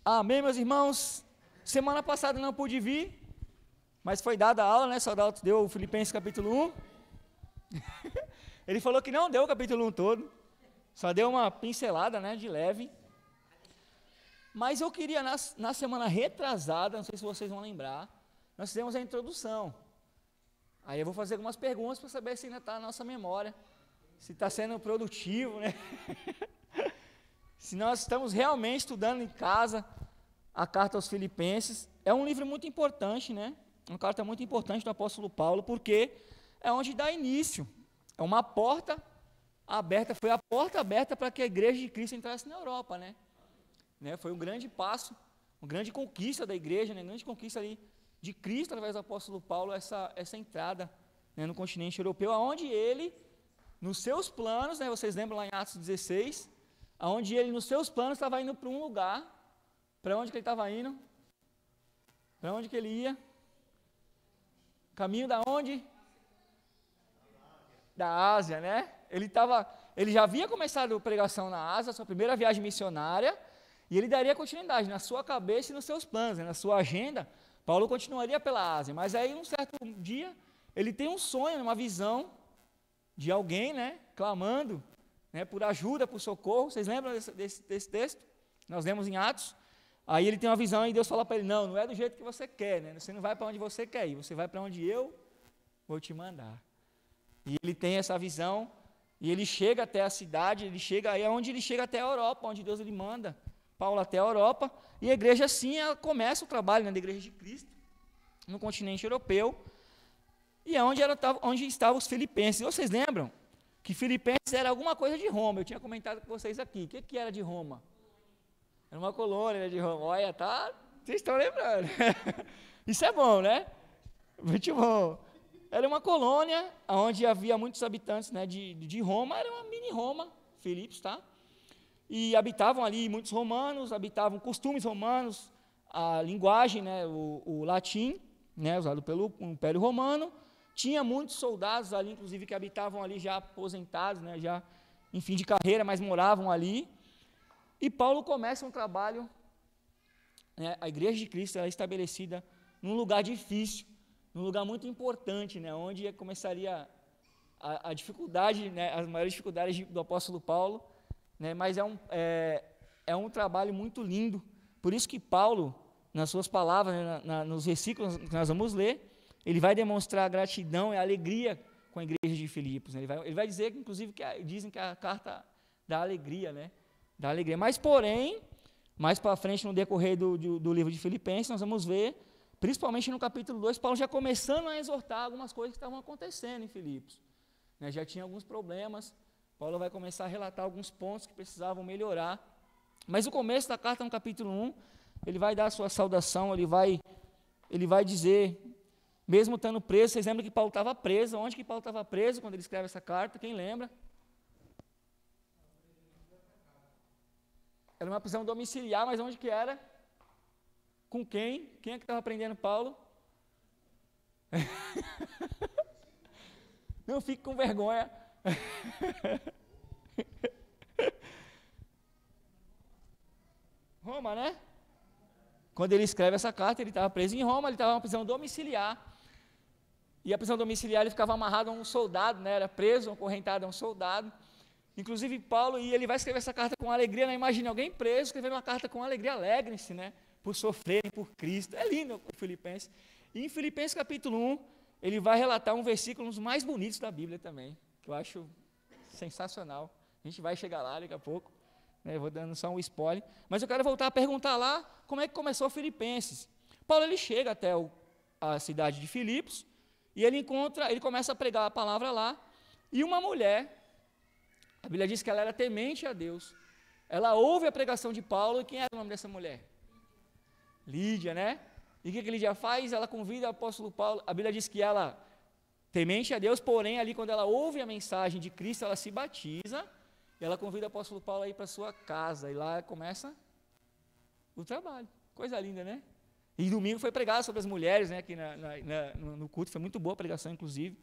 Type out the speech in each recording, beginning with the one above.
Amém, meus irmãos? Semana passada não pude vir, mas foi dada a aula, né? Só deu o Filipenses capítulo 1. Ele falou que não deu o capítulo 1 todo, só deu uma pincelada, né, de leve. Mas eu queria, na semana retrasada, não sei se vocês vão lembrar, nós fizemos a introdução. Aí eu vou fazer algumas perguntas para saber se ainda está na nossa memória, se está sendo produtivo, né? Se nós estamos realmente estudando em casa a carta aos Filipenses. É um livro muito importante, né? Uma carta muito importante do apóstolo Paulo, porque é onde dá início. É uma porta aberta, foi a porta aberta para que a igreja de Cristo entrasse na Europa, né? Foi um grande passo, uma grande conquista da igreja, né? Uma grande conquista ali de Cristo, através do apóstolo Paulo, essa entrada, né, no continente europeu, aonde ele, nos seus planos, né, vocês lembram lá em Atos 16, aonde ele, nos seus planos, estava indo para um lugar. Para onde que ele estava indo? Para onde que ele ia? Caminho da onde? Da Ásia, né? Ele já havia começado a pregação na Ásia, sua primeira viagem missionária, e ele daria continuidade na sua cabeça e nos seus planos, né, na sua agenda. Paulo continuaria pela Ásia, mas aí, um certo dia, ele tem um sonho, uma visão de alguém, né, clamando, né, por ajuda, por socorro. Vocês lembram desse texto? Nós lemos em Atos. Aí ele tem uma visão e Deus fala para ele, não é do jeito que você quer, né? Você não vai para onde você quer ir, você vai para onde eu vou te mandar. E ele tem essa visão, e ele chega até a cidade, aí é onde ele chega até a Europa, onde Deus ele manda Paulo até a Europa, e a igreja assim, ela começa o trabalho, né, da igreja de Cristo, no continente europeu, e é onde estavam os filipenses. Vocês lembram que Filipenses era alguma coisa de Roma? Eu tinha comentado com vocês aqui. O que era de Roma? Era uma colônia de Roma. Olha, vocês estão lembrando. Isso é bom, né? Muito bom. Era uma colônia onde havia muitos habitantes, né, de Roma. Era uma mini Roma, Filipos, tá? E habitavam ali muitos romanos, habitavam costumes romanos, a linguagem, né, o latim, né, usado pelo Império Romano. Tinha muitos soldados ali, inclusive, que habitavam ali já aposentados, né, já em fim de carreira, mas moravam ali. E Paulo começa um trabalho, né, a igreja de Cristo é estabelecida num lugar difícil, num lugar muito importante, né, onde começaria a dificuldade, né, as maiores dificuldades do apóstolo Paulo, né, mas é um trabalho muito lindo. Por isso que Paulo, nas suas palavras, né, nos versículos que nós vamos ler, ele vai demonstrar a gratidão e a alegria com a igreja de Filipos, né? Ele vai dizer, inclusive, dizem que a carta da alegria, né? Da alegria. Mas, porém, mais para frente, no decorrer do livro de Filipenses, nós vamos ver, principalmente no capítulo 2, Paulo já começando a exortar algumas coisas que estavam acontecendo em Filipos, né? Já tinha alguns problemas, Paulo vai começar a relatar alguns pontos que precisavam melhorar. Mas o começo da carta, no capítulo 1, ele vai dar a sua saudação, ele vai dizer, mesmo estando preso, vocês lembram que Paulo estava preso? Onde que Paulo estava preso quando ele escreve essa carta? Quem lembra? Era uma prisão domiciliar, mas onde que era? Com quem? Quem é que estava prendendo Paulo? Não fique com vergonha. Roma, né? Quando ele escreve essa carta, ele estava preso em Roma, ele estava numa prisão domiciliar. E a prisão domiciliar, ele ficava amarrado a um soldado, né? Era preso, acorrentado a um soldado. Inclusive Paulo, e ele vai escrever essa carta com alegria, né? Imagine alguém preso escrevendo uma carta com alegria, alegrem-se, né? Por sofrerem por Cristo. É lindo o Filipenses. E em Filipenses capítulo 1, ele vai relatar um versículo, um dos mais bonitos da Bíblia também, que eu acho sensacional. A gente vai chegar lá daqui a pouco, né? Eu vou dando só um spoiler. Mas eu quero voltar a perguntar lá, como é que começou Filipenses? Paulo, ele chega até a cidade de Filipos, e ele começa a pregar a palavra lá, e uma mulher, a Bíblia diz que ela era temente a Deus, ela ouve a pregação de Paulo, e quem era o nome dessa mulher? Lídia, né? E o que Lídia faz? Ela convida o apóstolo Paulo, a Bíblia diz que ela, temente a Deus, porém ali quando ela ouve a mensagem de Cristo, ela se batiza, e ela convida o apóstolo Paulo a ir para sua casa, e lá começa o trabalho, coisa linda, né? E domingo foi pregado sobre as mulheres, né, aqui no culto, foi muito boa a pregação, inclusive,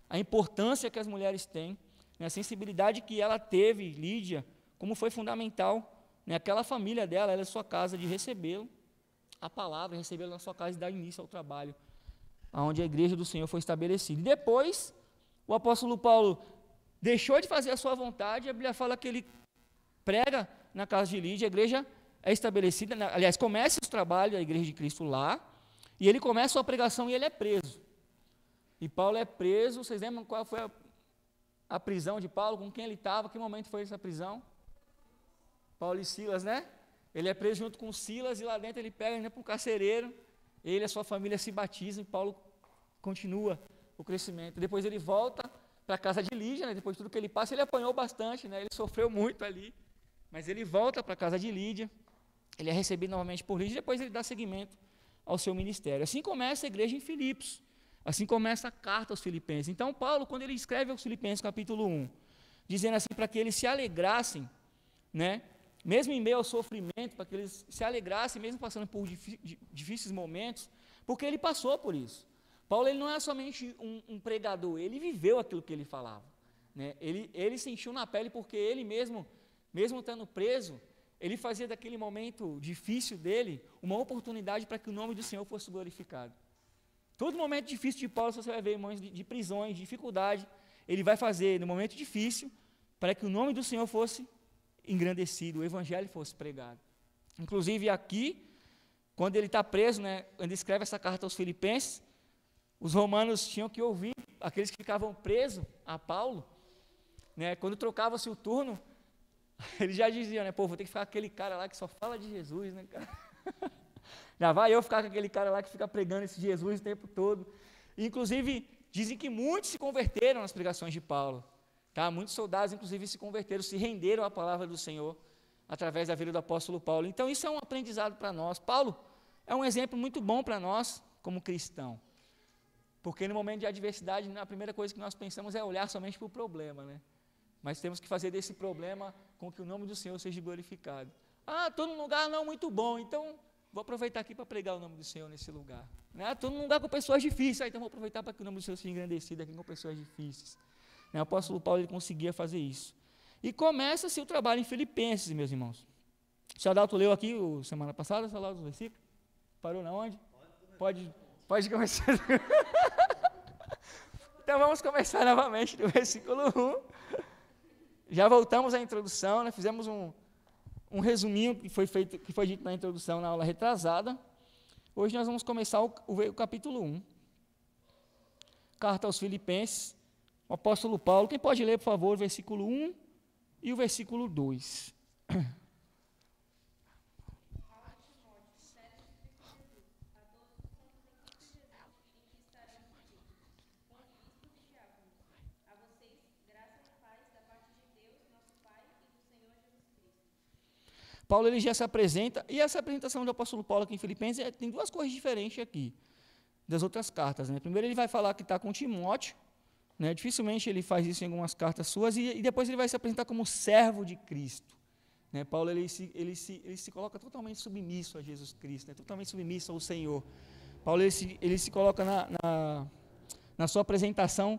a importância que as mulheres têm, né, a sensibilidade que ela teve, Lídia, como foi fundamental né, aquela família dela, ela é sua casa, de recebê-lo, a palavra, recebê-lo na sua casa e dar início ao trabalho, onde a igreja do Senhor foi estabelecida. E depois, o apóstolo Paulo deixou de fazer a sua vontade, a Bíblia fala que ele prega na casa de Lídia, a igreja é estabelecida, aliás, começa os trabalhos da igreja de Cristo lá, e ele começa a sua pregação e ele é preso. E Paulo é preso, vocês lembram qual foi a prisão de Paulo, com quem ele estava, que momento foi essa prisão? Paulo e Silas, né? Ele é preso junto com Silas, e lá dentro ele pega ainda para um carcereiro, ele e a sua família se batizam, e Paulo continua o crescimento. Depois ele volta para a casa de Lídia, né? Depois de tudo que ele passa, ele apanhou bastante, né? Ele sofreu muito ali, mas ele volta para a casa de Lídia, ele é recebido novamente por Lídia, e depois ele dá seguimento ao seu ministério. Assim começa a igreja em Filipos, assim começa a carta aos Filipenses. Então Paulo, quando ele escreve aos Filipenses capítulo 1, dizendo assim, para que eles se alegrassem, né? Mesmo em meio ao sofrimento, para que eles se alegrassem, mesmo passando por difíceis momentos, porque ele passou por isso. Paulo, ele não é somente um pregador, ele viveu aquilo que ele falava, né? Ele sentiu na pele, porque ele mesmo estando preso, ele fazia daquele momento difícil dele uma oportunidade para que o nome do Senhor fosse glorificado. Todo momento difícil de Paulo, você vai ver, irmãos, de prisões, de dificuldade, ele vai fazer no momento difícil para que o nome do Senhor fosse engrandecido, o evangelho fosse pregado. Inclusive aqui, quando ele está preso, né, quando ele escreve essa carta aos Filipenses, os romanos tinham que ouvir, aqueles que ficavam presos a Paulo, né, quando trocava-se o turno, eles já diziam, né, pô, vou ter que ficar com aquele cara lá que só fala de Jesus, né, cara? Já vai eu ficar com aquele cara lá que fica pregando esse Jesus o tempo todo. E, inclusive, dizem que muitos se converteram nas pregações de Paulo. Tá? Muitos soldados, inclusive, se converteram, se renderam à palavra do Senhor através da vida do apóstolo Paulo. Então, isso é um aprendizado para nós. Paulo é um exemplo muito bom para nós como cristão. Porque no momento de adversidade, a primeira coisa que nós pensamos é olhar somente para o problema, né? Mas temos que fazer desse problema com que o nome do Senhor seja glorificado. Ah, estou num lugar não muito bom, então vou aproveitar aqui para pregar o nome do Senhor nesse lugar. Estou num lugar com pessoas difíceis, então vou aproveitar para que o nome do Senhor seja engrandecido aqui com pessoas difíceis. O apóstolo Paulo, ele conseguia fazer isso. E começa-se o trabalho em Filipenses, meus irmãos. O senhor Adalto leu aqui semana passada, só lá os versículos? Parou na onde? Pode começar. Então vamos começar novamente do versículo 1. Já voltamos à introdução, né? Fizemos um resuminho que foi dito na introdução na aula retrasada. Hoje nós vamos começar o capítulo 1. Carta aos Filipenses, o apóstolo Paulo. Quem pode ler, por favor, o versículo 1 e o versículo 2. Paulo, ele já se apresenta, e essa apresentação do apóstolo Paulo aqui em Filipenses tem duas coisas diferentes aqui das outras cartas, né? Primeiro ele vai falar que está com Timóteo, né? Dificilmente ele faz isso em algumas cartas suas, e depois ele vai se apresentar como servo de Cristo, né? Paulo, ele se coloca totalmente submisso a Jesus Cristo, né? Totalmente submisso ao Senhor. Paulo, ele se coloca na sua apresentação,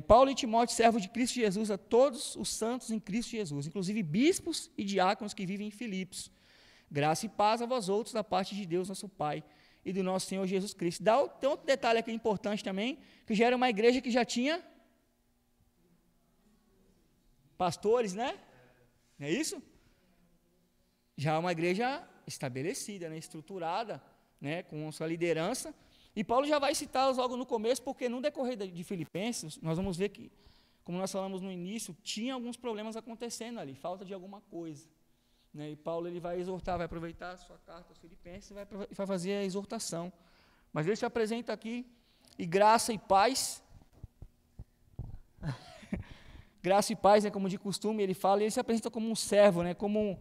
Paulo e Timóteo, servo de Cristo Jesus, a todos os santos em Cristo Jesus, inclusive bispos e diáconos que vivem em Filipos. Graça e paz a vós outros da parte de Deus, nosso Pai, e do nosso Senhor Jesus Cristo. Tem outro detalhe aqui importante também, que já era uma igreja que já tinha pastores, né? Não é isso? Já é uma igreja estabelecida, né? Estruturada, né? Com sua liderança. E Paulo já vai citá-los logo no começo, porque no decorrer de Filipenses, nós vamos ver que, como nós falamos no início, tinha alguns problemas acontecendo ali, falta de alguma coisa, né? E Paulo, ele vai exortar, vai aproveitar a sua carta aos Filipenses e vai fazer a exortação. Mas ele se apresenta aqui, e graça e paz, graça e paz, né, como de costume, ele fala, e ele se apresenta como um servo, né, como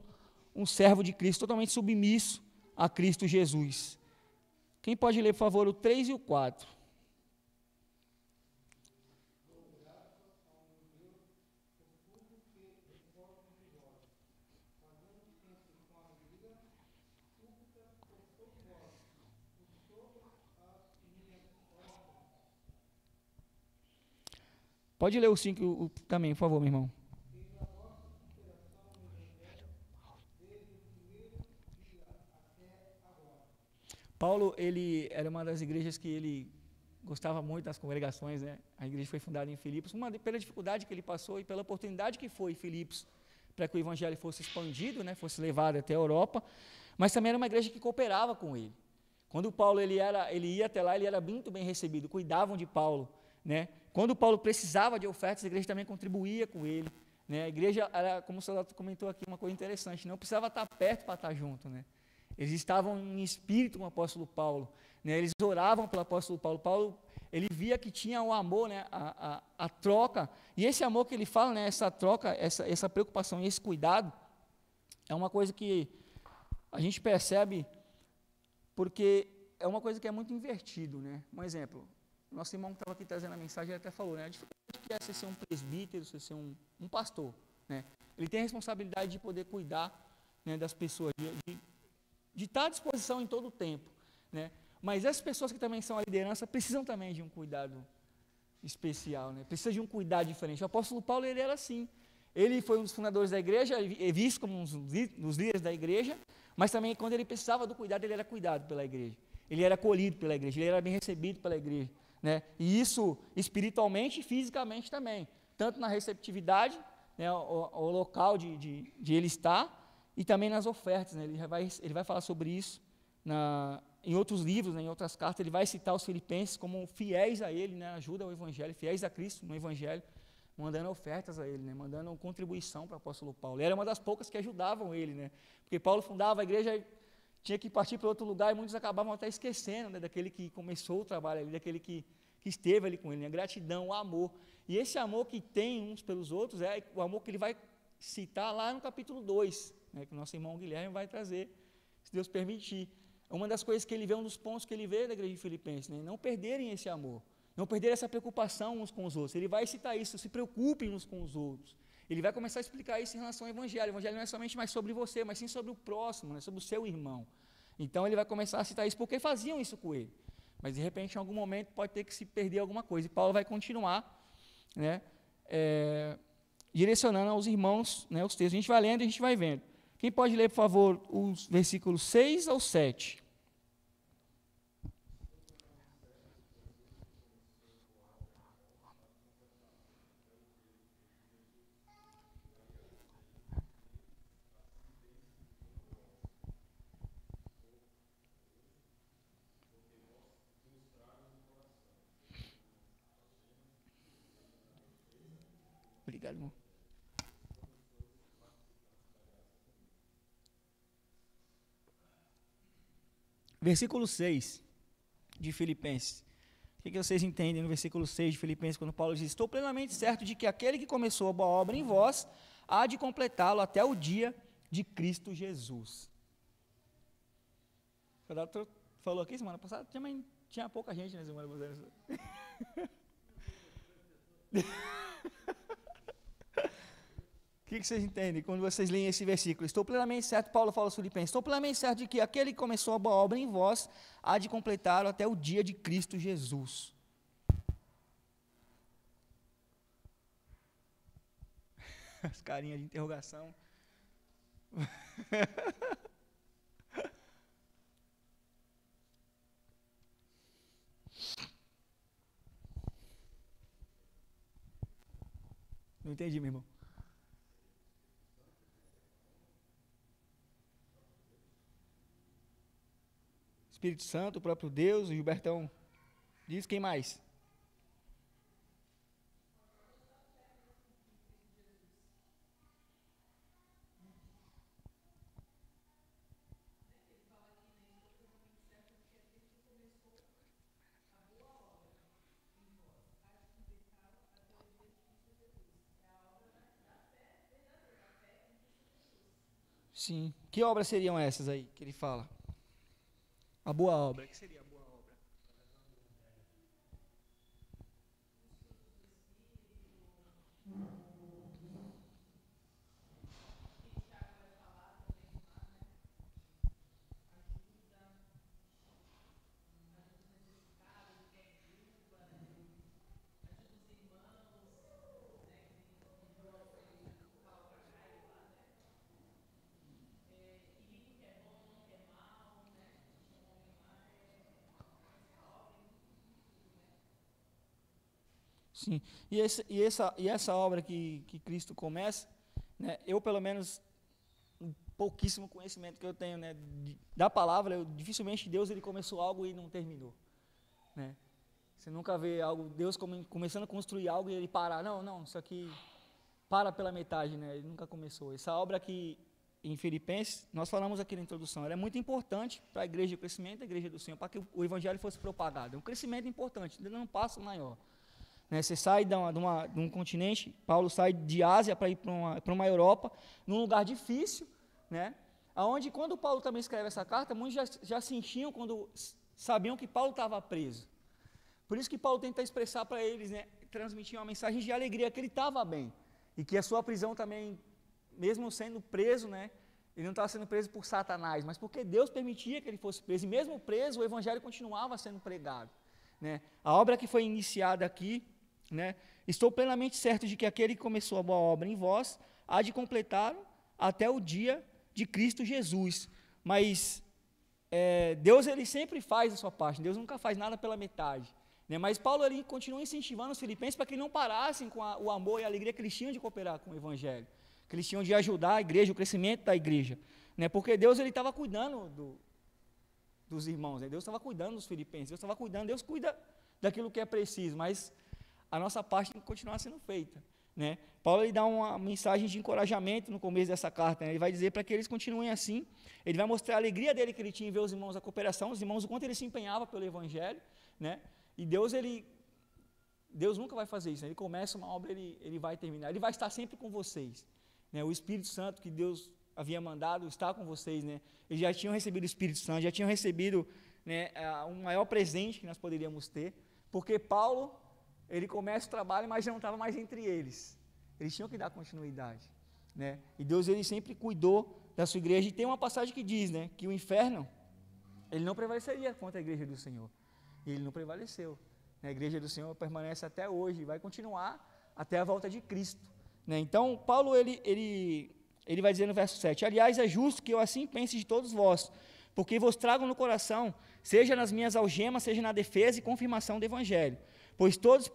um servo de Cristo, totalmente submisso a Cristo Jesus. Quem pode ler, por favor, o 3 e o 4? Pode ler o 5 também, por favor, meu irmão. Paulo, ele era uma das igrejas que ele gostava muito das congregações, né? A igreja foi fundada em Filipos, pela dificuldade que ele passou e pela oportunidade que foi Filipos para que o evangelho fosse expandido, né? Fosse levado até a Europa, mas também era uma igreja que cooperava com ele. Quando Paulo ele ia até lá, ele era muito bem recebido, cuidavam de Paulo, né? Quando Paulo precisava de ofertas, a igreja também contribuía com ele, né? A igreja era, como o soldado comentou aqui, uma coisa interessante, não precisava estar perto para estar junto, né? Eles estavam em espírito com o apóstolo Paulo, né? Eles oravam pelo apóstolo Paulo. Paulo, ele via que tinha o amor, né? A troca, e esse amor que ele fala, né? Essa troca, essa preocupação e esse cuidado, é uma coisa que a gente percebe, porque é uma coisa que é muito invertido, né? Um exemplo, nosso irmão que estava aqui trazendo a mensagem, ele até falou, né? A dificuldade que é você ser um presbítero, você ser um pastor, né? Ele tem a responsabilidade de poder cuidar, né, das pessoas, de estar à disposição em todo o tempo, né? Mas essas pessoas que também são a liderança precisam também de um cuidado especial, né? Precisa de um cuidado diferente. O apóstolo Paulo, ele era assim. Ele foi um dos fundadores da igreja, é visto como um dos líderes da igreja, mas também quando ele precisava do cuidado, ele era cuidado pela igreja. Ele era acolhido pela igreja, ele era bem recebido pela igreja, né? E isso espiritualmente e fisicamente também, tanto na receptividade, né, o local de ele estar, e também nas ofertas, né? Ele vai falar sobre isso em outros livros, né, em outras cartas. Ele vai citar os filipenses como fiéis a ele, né, ajuda ao evangelho, fiéis a Cristo no evangelho, mandando ofertas a ele, né, mandando contribuição para o apóstolo Paulo. Ele era uma das poucas que ajudavam ele, né, porque Paulo fundava a igreja, tinha que partir para outro lugar, e muitos acabavam até esquecendo, né, daquele que começou o trabalho ali, daquele que esteve ali com ele, né, gratidão, o amor. E esse amor que tem uns pelos outros é o amor que ele vai citar lá no capítulo 2, né, que o nosso irmão Guilherme vai trazer, se Deus permitir. Uma das coisas que ele vê, um dos pontos que ele vê da igreja de Filipenses, né, não perderem esse amor, não perderem essa preocupação uns com os outros. Ele vai citar isso, se preocupem uns com os outros. Ele vai começar a explicar isso em relação ao evangelho. O evangelho não é somente mais sobre você, mas sim sobre o próximo, né, sobre o seu irmão. Então ele vai começar a citar isso porque faziam isso com ele. Mas de repente, em algum momento, pode ter que se perder alguma coisa. E Paulo vai continuar, né, direcionando aos irmãos, né, os textos. A gente vai lendo e a gente vai vendo. Quem pode ler, por favor, os versículos 6 ao 7? Obrigado, irmão. Versículo 6 de Filipenses. O que vocês entendem no versículo 6 de Filipenses, quando Paulo diz: estou plenamente certo de que aquele que começou a boa obra em vós, há de completá-lo até o dia de Cristo Jesus. O doutor falou aqui semana passada, tinha pouca gente na semana passada. O que vocês entendem quando vocês leem esse versículo? Estou plenamente certo, Paulo fala aos Filipenses, estou plenamente certo de que aquele que começou a boa obra em vós, há de completá-lo até o dia de Cristo Jesus. As carinhas de interrogação. Não entendi, meu irmão. Espírito Santo, o próprio Deus, o Gilbertão diz, quem mais? Sim. Que obras seriam essas aí que ele fala? A boa obra. O que seria a boa obra? Sim. E essa obra que Cristo começa, né, eu, pelo menos, um pouquíssimo conhecimento que eu tenho, né, da palavra, dificilmente Deus ele começou algo e não terminou. Né? Você nunca vê algo, Deus começando a construir algo e ele parar. Não, isso aqui para pela metade, né? Ele nunca começou. Essa obra aqui em Filipenses, nós falamos aqui na introdução, ela é muito importante para a igreja, o crescimento da igreja do Senhor, para que o evangelho fosse propagado. É um crescimento importante, dando um passo maior. Né? Você sai de um continente, Paulo sai de Ásia para ir para uma Europa, num lugar difícil, né? Onde, quando Paulo também escreve essa carta, muitos já sentiam quando sabiam que Paulo estava preso. Por isso que Paulo tenta expressar para eles, né, transmitir uma mensagem de alegria, que ele estava bem, e que a sua prisão também, mesmo sendo preso, né, ele não estava sendo preso por Satanás, mas porque Deus permitia que ele fosse preso, e mesmo preso, o evangelho continuava sendo pregado. Né. A obra que foi iniciada aqui, né, estou plenamente certo de que aquele que começou a boa obra em vós, há de completá-lo até o dia de Cristo Jesus. Mas Deus ele sempre faz a sua parte, Deus nunca faz nada pela metade. Né? Mas Paulo ele continua incentivando os filipenses para que não parassem com o amor e a alegria que eles tinham de cooperar com o evangelho, que eles tinham de ajudar a igreja, o crescimento da igreja. Né? Porque Deus ele estava cuidando dos irmãos, né? Deus estava cuidando dos filipenses, Deus cuida daquilo que é preciso, mas a nossa parte tem que continuar sendo feita. Né? Paulo ele dá uma mensagem de encorajamento no começo dessa carta, né? Ele vai dizer para que eles continuem assim, ele vai mostrar a alegria dele que ele tinha em ver os irmãos, a cooperação, os irmãos, o quanto ele se empenhava pelo evangelho, né? E Deus nunca vai fazer isso, né? Ele começa uma obra, ele vai terminar, ele vai estar sempre com vocês, né? O Espírito Santo que Deus havia mandado está com vocês, né? Eles já tinham recebido o Espírito Santo, já tinham recebido, né, um maior presente que nós poderíamos ter, porque Paulo, ele começa o trabalho, mas já não estava mais entre eles, eles tinham que dar continuidade, né? E Deus ele sempre cuidou da sua igreja, e tem uma passagem que diz, né, que o inferno, ele não prevaleceria contra a igreja do Senhor, e ele não prevaleceu. A igreja do Senhor permanece até hoje, e vai continuar até a volta de Cristo. Né? Então, Paulo, ele vai dizer no verso 7, aliás, é justo que eu assim pense de todos vós, porque vos trago no coração, seja nas minhas algemas, seja na defesa e confirmação do Evangelho, pois todos,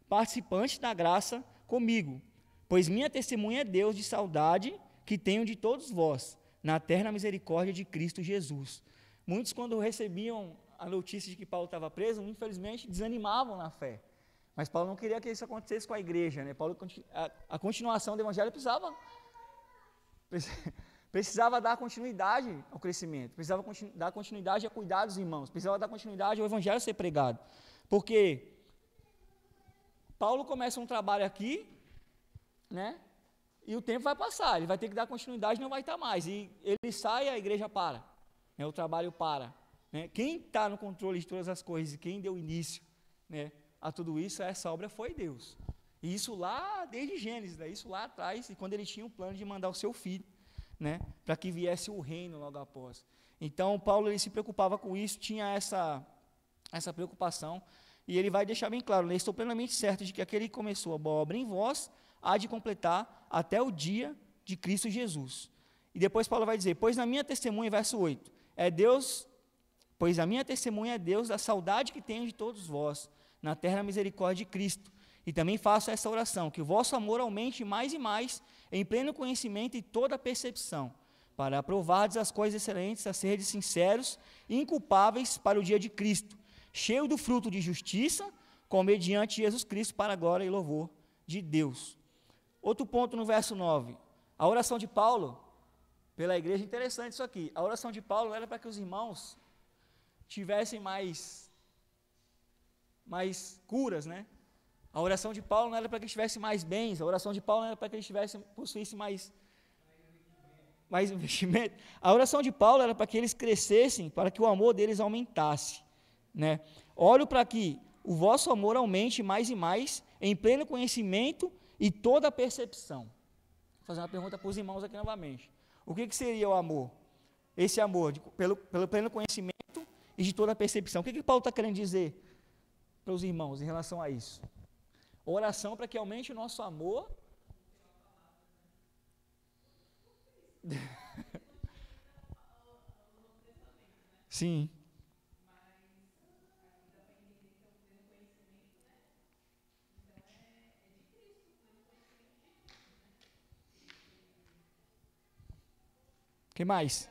participantes da graça comigo, pois minha testemunha é Deus de saudade que tenho de todos vós, na eterna misericórdia de Cristo Jesus. Muitos, quando recebiam a notícia de que Paulo estava preso, infelizmente desanimavam na fé. Mas Paulo não queria que isso acontecesse com a igreja. Né? Paulo, a continuação do evangelho precisava dar continuidade ao crescimento, precisava dar continuidade a cuidar dos irmãos, precisava dar continuidade ao evangelho ser pregado. Porque Paulo começa um trabalho aqui, né? E o tempo vai passar, ele vai ter que dar continuidade, não vai estar mais. E ele sai e a igreja para, né? O trabalho para. Né? Quem está no controle de todas as coisas e quem deu início, né, a tudo isso, essa obra foi Deus. E isso lá, desde Gênesis, né, isso lá atrás, e quando ele tinha o plano de mandar o seu filho, né, para que viesse o reino logo após. Então, Paulo ele se preocupava com isso, tinha essa preocupação, e ele vai deixar bem claro, né, estou plenamente certo de que aquele que começou a boa obra em vós, há de completar até o dia de Cristo Jesus. E depois Paulo vai dizer, pois a minha testemunha, verso 8, pois a minha testemunha é Deus da saudade que tenho de todos vós, na eterna misericórdia de Cristo. E também faço essa oração, que o vosso amor aumente mais e mais, em pleno conhecimento e toda percepção, para aprovardes as coisas excelentes, a serdes sinceros e inculpáveis para o dia de Cristo, cheio do fruto de justiça, como mediante Jesus Cristo, para a glória e louvor de Deus. Outro ponto no verso 9, a oração de Paulo pela igreja, interessante isso aqui, a oração de Paulo era para que os irmãos tivessem mais curas, né? A oração de Paulo não era para que eles tivessem mais bens, a oração de Paulo não era para que eles possuíssem mais investimento. A oração de Paulo era para que eles crescessem, para que o amor deles aumentasse, né? Oro para que o vosso amor aumente mais e mais, em pleno conhecimento e toda percepção. Vou fazer uma pergunta para os irmãos aqui novamente. O que seria o amor? Esse amor, pelo pleno conhecimento e de toda a percepção. O que Paulo está querendo dizer para os irmãos em relação a isso? Oração para que aumente o nosso amor. Sim. que mais?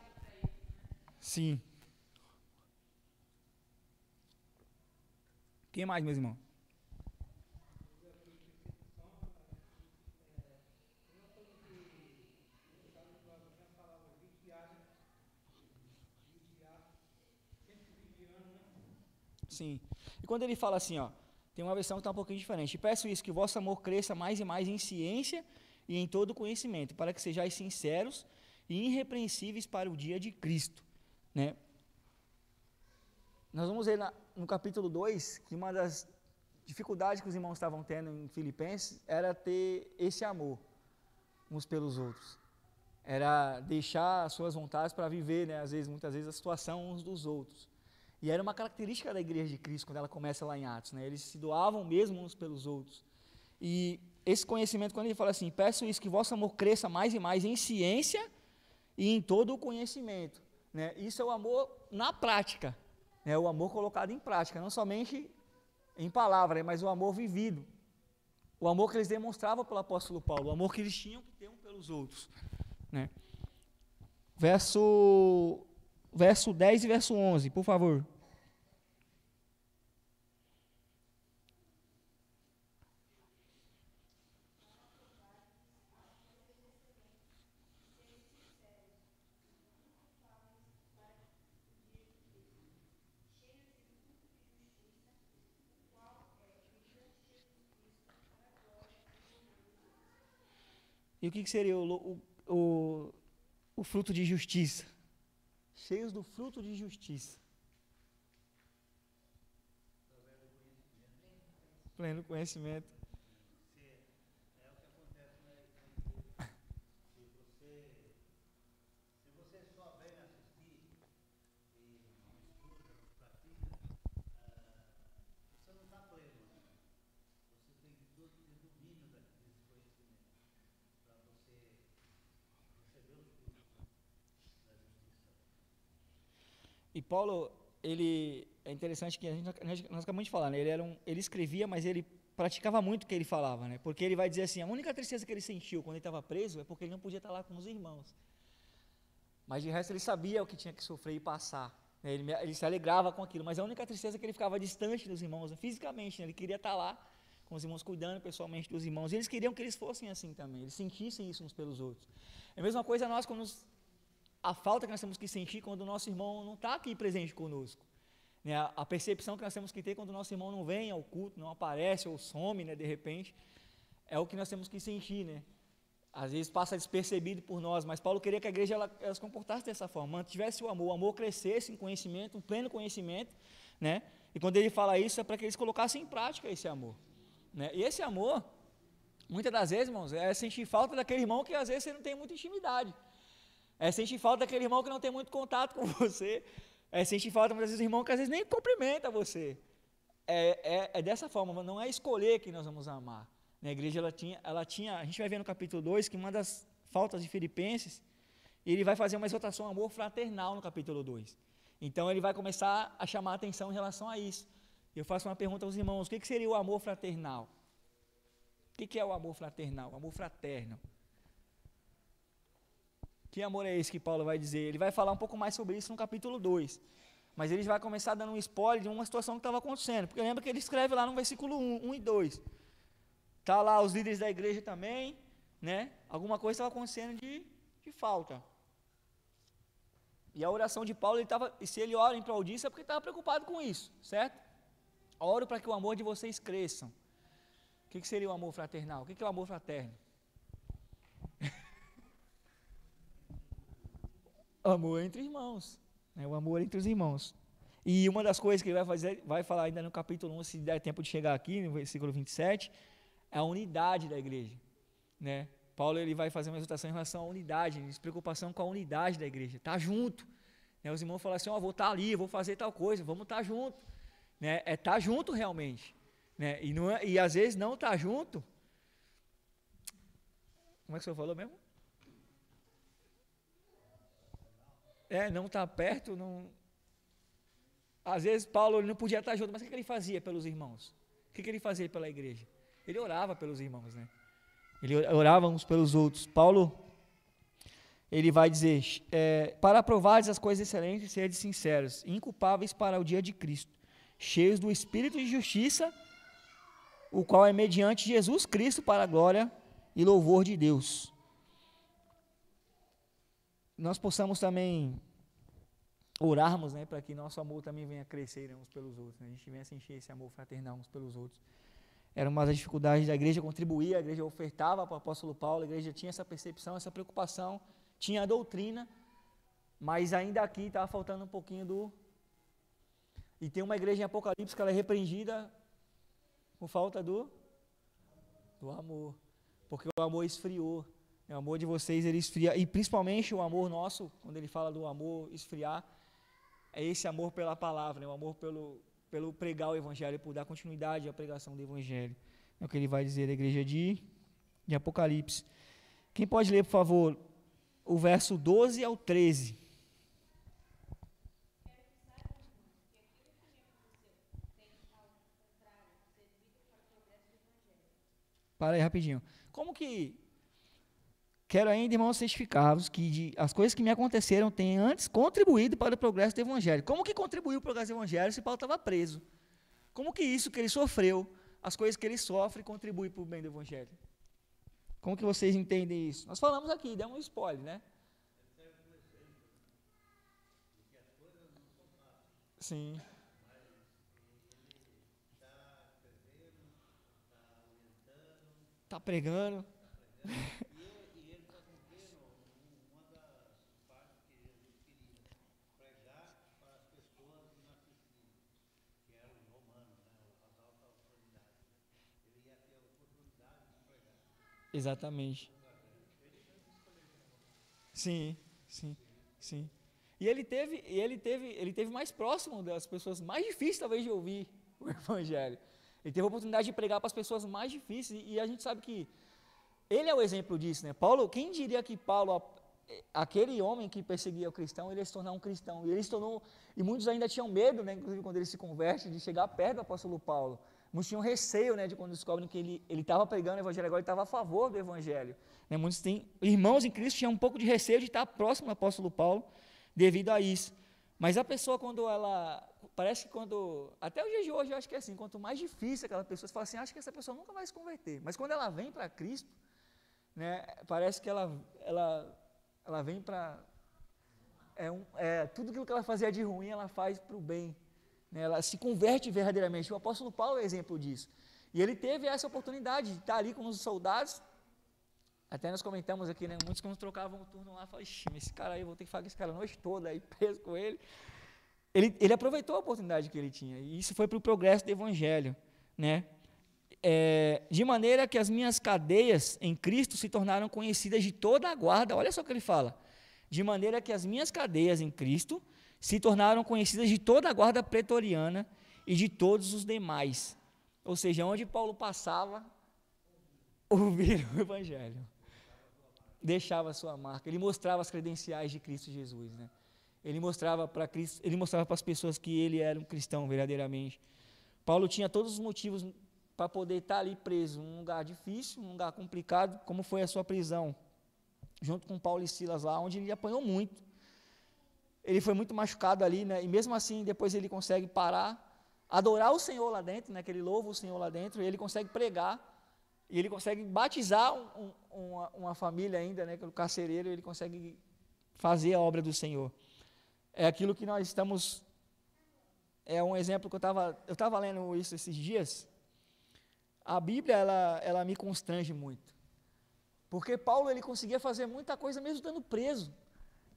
Sim. Quem mais, meus irmãos? Sim. E quando ele fala assim, ó, tem uma versão que está um pouquinho diferente. Peço isso, que o vosso amor cresça mais e mais em ciência e em todo conhecimento, para que sejais sinceros e irrepreensíveis para o dia de Cristo. Né? Nós vamos ver no capítulo 2 que uma das dificuldades que os irmãos estavam tendo em Filipenses era ter esse amor uns pelos outros. Era deixar as suas vontades para viver, né, muitas vezes, a situação uns dos outros. E era uma característica da igreja de Cristo, quando ela começa lá em Atos. Né? Eles se doavam mesmo uns pelos outros. E esse conhecimento, quando ele fala assim, peço isso, que vosso amor cresça mais e mais em ciência e em todo o conhecimento. Né? Isso é o amor na prática. Né? O amor colocado em prática, não somente em palavra, mas o amor vivido. O amor que eles demonstravam pelo apóstolo Paulo, o amor que eles tinham que ter um pelos outros. Né? Verso 10 e verso 11, por favor. E o que seria o fruto de justiça? Cheios do fruto de justiça. Pleno conhecimento. E Paulo, ele é interessante que nós acabamos de falar, né? Ele escrevia, mas ele praticava muito o que ele falava, né? Porque ele vai dizer assim, a única tristeza que ele sentiu quando ele estava preso é porque ele não podia estar lá com os irmãos. Mas de resto ele sabia o que tinha que sofrer e passar. Né? Ele se alegrava com aquilo, mas a única tristeza é que ele ficava distante dos irmãos, né? Fisicamente, né? Ele queria estar lá com os irmãos, cuidando pessoalmente dos irmãos. E eles queriam que eles fossem assim também, eles sentissem isso uns pelos outros. É a mesma coisa nós quando a falta que nós temos que sentir quando o nosso irmão não está aqui presente conosco. Né? A percepção que nós temos que ter quando o nosso irmão não vem ao culto, não aparece ou some, né, de repente, é o que nós temos que sentir. Né? Às vezes passa despercebido por nós, mas Paulo queria que a igreja ela se comportasse dessa forma, mantivesse o amor crescesse em conhecimento, um pleno conhecimento. Né? E quando ele fala isso é para que eles colocassem em prática esse amor. Né? E esse amor, muitas das vezes, irmãos, é sentir falta daquele irmão que às vezes você não tem muita intimidade. É sentir falta daquele irmão que não tem muito contato com você. É sentir falta muitas vezes do irmão que às vezes nem cumprimenta você. É dessa forma, não é escolher que nós vamos amar. A igreja, ela tinha, a gente vai ver no capítulo 2, que uma das faltas de Filipenses, ele vai fazer uma exortação ao amor fraternal no capítulo 2. Então ele vai começar a chamar a atenção em relação a isso. Eu faço uma pergunta aos irmãos, o que seria o amor fraternal? O que é o amor fraternal? O amor fraterno. Que amor é esse que Paulo vai dizer? Ele vai falar um pouco mais sobre isso no capítulo 2. Mas ele vai começar dando um spoiler de uma situação que estava acontecendo. Porque lembra que ele escreve lá no versículo 1 e 2. Está lá os líderes da igreja também, né? Alguma coisa estava acontecendo de falta. E a oração de Paulo, e se ele ora em prol disso, é porque estava preocupado com isso, certo? Oro para que o amor de vocês cresçam. O que seria o amor fraternal? O que é o amor fraterno? Amor entre irmãos, né? O amor entre os irmãos. E uma das coisas que ele vai falar ainda no capítulo 1, se der tempo de chegar aqui, no versículo 27, é a unidade da igreja. Né? Paulo ele vai fazer uma exortação em relação à unidade, preocupação com a unidade da igreja, estar junto. Né? Os irmãos falam assim, vou estar ali, vou fazer tal coisa, vamos estar junto. Né? É estar junto realmente. Né? E às vezes não estar junto, como é que o senhor falou mesmo? Não estar perto, não. Às vezes Paulo ele não podia estar junto, mas o que ele fazia pelos irmãos? O que ele fazia pela igreja? Ele orava pelos irmãos, né? Ele orava uns pelos outros. Paulo, ele vai dizer, para aprovares as coisas excelentes, sede sinceros, inculpáveis para o dia de Cristo, cheios do Espírito de justiça, o qual é mediante Jesus Cristo para a glória e louvor de Deus. Nós possamos também orarmos, né, para que nosso amor também venha crescer uns pelos outros, né, a gente venha sentir esse amor fraternal uns pelos outros. Era uma das dificuldades da igreja contribuir, a igreja ofertava para o apóstolo Paulo, a igreja tinha essa percepção, essa preocupação, tinha a doutrina, mas ainda aqui estava faltando um pouquinho do... E tem uma igreja em Apocalipse que ela é repreendida por falta do amor, porque o amor esfriou, o amor de vocês ele esfria, e principalmente o amor nosso, quando ele fala do amor esfriar, é esse amor pela palavra, né? O amor pelo pregar o evangelho, por dar continuidade à pregação do evangelho. É o que ele vai dizer da igreja de Apocalipse. Quem pode ler, por favor, o verso 12 ao 13? Para aí rapidinho. Como que... Quero ainda, irmãos, certificar-vos que as coisas que me aconteceram têm antes contribuído para o progresso do Evangelho. Como que contribuiu para o progresso do Evangelho se Paulo estava preso? Como que isso que ele sofreu, as coisas que ele sofre, contribuem para o bem do Evangelho? Como que vocês entendem isso? Nós falamos aqui, demos um spoiler, né? Sim. Está pregando. Exatamente. Sim, sim, sim. E ele teve mais próximo das pessoas mais difíceis, talvez, de ouvir o Evangelho. Ele teve a oportunidade de pregar para as pessoas mais difíceis, e a gente sabe que ele é o exemplo disso, né? Paulo, quem diria que Paulo, aquele homem que perseguia o cristão, ele ia se tornar um cristão, e ele se tornou, e muitos ainda tinham medo, né, inclusive quando ele se converte, de chegar perto do apóstolo Paulo. Muitos tinham receio, né, de quando descobrem que ele estava pregando o evangelho, agora ele estava a favor do evangelho. Né, muitos irmãos em Cristo tinham um pouco de receio de estar próximo do apóstolo Paulo, devido a isso. Mas a pessoa, quando ela, parece que quando, até o dia de hoje eu acho que é assim, quanto mais difícil aquela pessoa, você fala assim, acho que essa pessoa nunca vai se converter. Mas quando ela vem para Cristo, né, parece que ela vem para, tudo aquilo que ela fazia de ruim, ela faz para o bem. Ela se converte verdadeiramente. O apóstolo Paulo é exemplo disso. E ele teve essa oportunidade de estar ali com os soldados. Até nós comentamos aqui, né? Muitos quando trocavam o turno lá, falaram, esse cara aí, vou ter que falar com esse cara a noite toda, aí preso com ele. Ele aproveitou a oportunidade que ele tinha. E isso foi para o progresso do evangelho, né? De maneira que as minhas cadeias em Cristo se tornaram conhecidas de toda a guarda. Olha só o que ele fala. De maneira que as minhas cadeias em Cristo se tornaram conhecidas de toda a guarda pretoriana e de todos os demais. Ou seja, onde Paulo passava, ouviram o evangelho. Deixava a sua marca. Ele mostrava as credenciais de Cristo Jesus, né? Ele mostrava para Cristo, ele mostrava para as pessoas que ele era um cristão verdadeiramente. Paulo tinha todos os motivos para poder estar ali preso, num lugar difícil, num lugar complicado, como foi a sua prisão, junto com Paulo e Silas lá, onde ele apanhou muito. Ele foi muito machucado ali, né? E mesmo assim, depois ele consegue parar, adorar o Senhor lá dentro, né? Que ele louva o Senhor lá dentro, e ele consegue pregar, e ele consegue batizar uma família ainda, né? Que é o carcereiro, ele consegue fazer a obra do Senhor. É aquilo que nós estamos... É um exemplo que eu estava lendo isso esses dias. A Bíblia, ela me constrange muito. Porque Paulo, ele conseguia fazer muita coisa mesmo estando preso.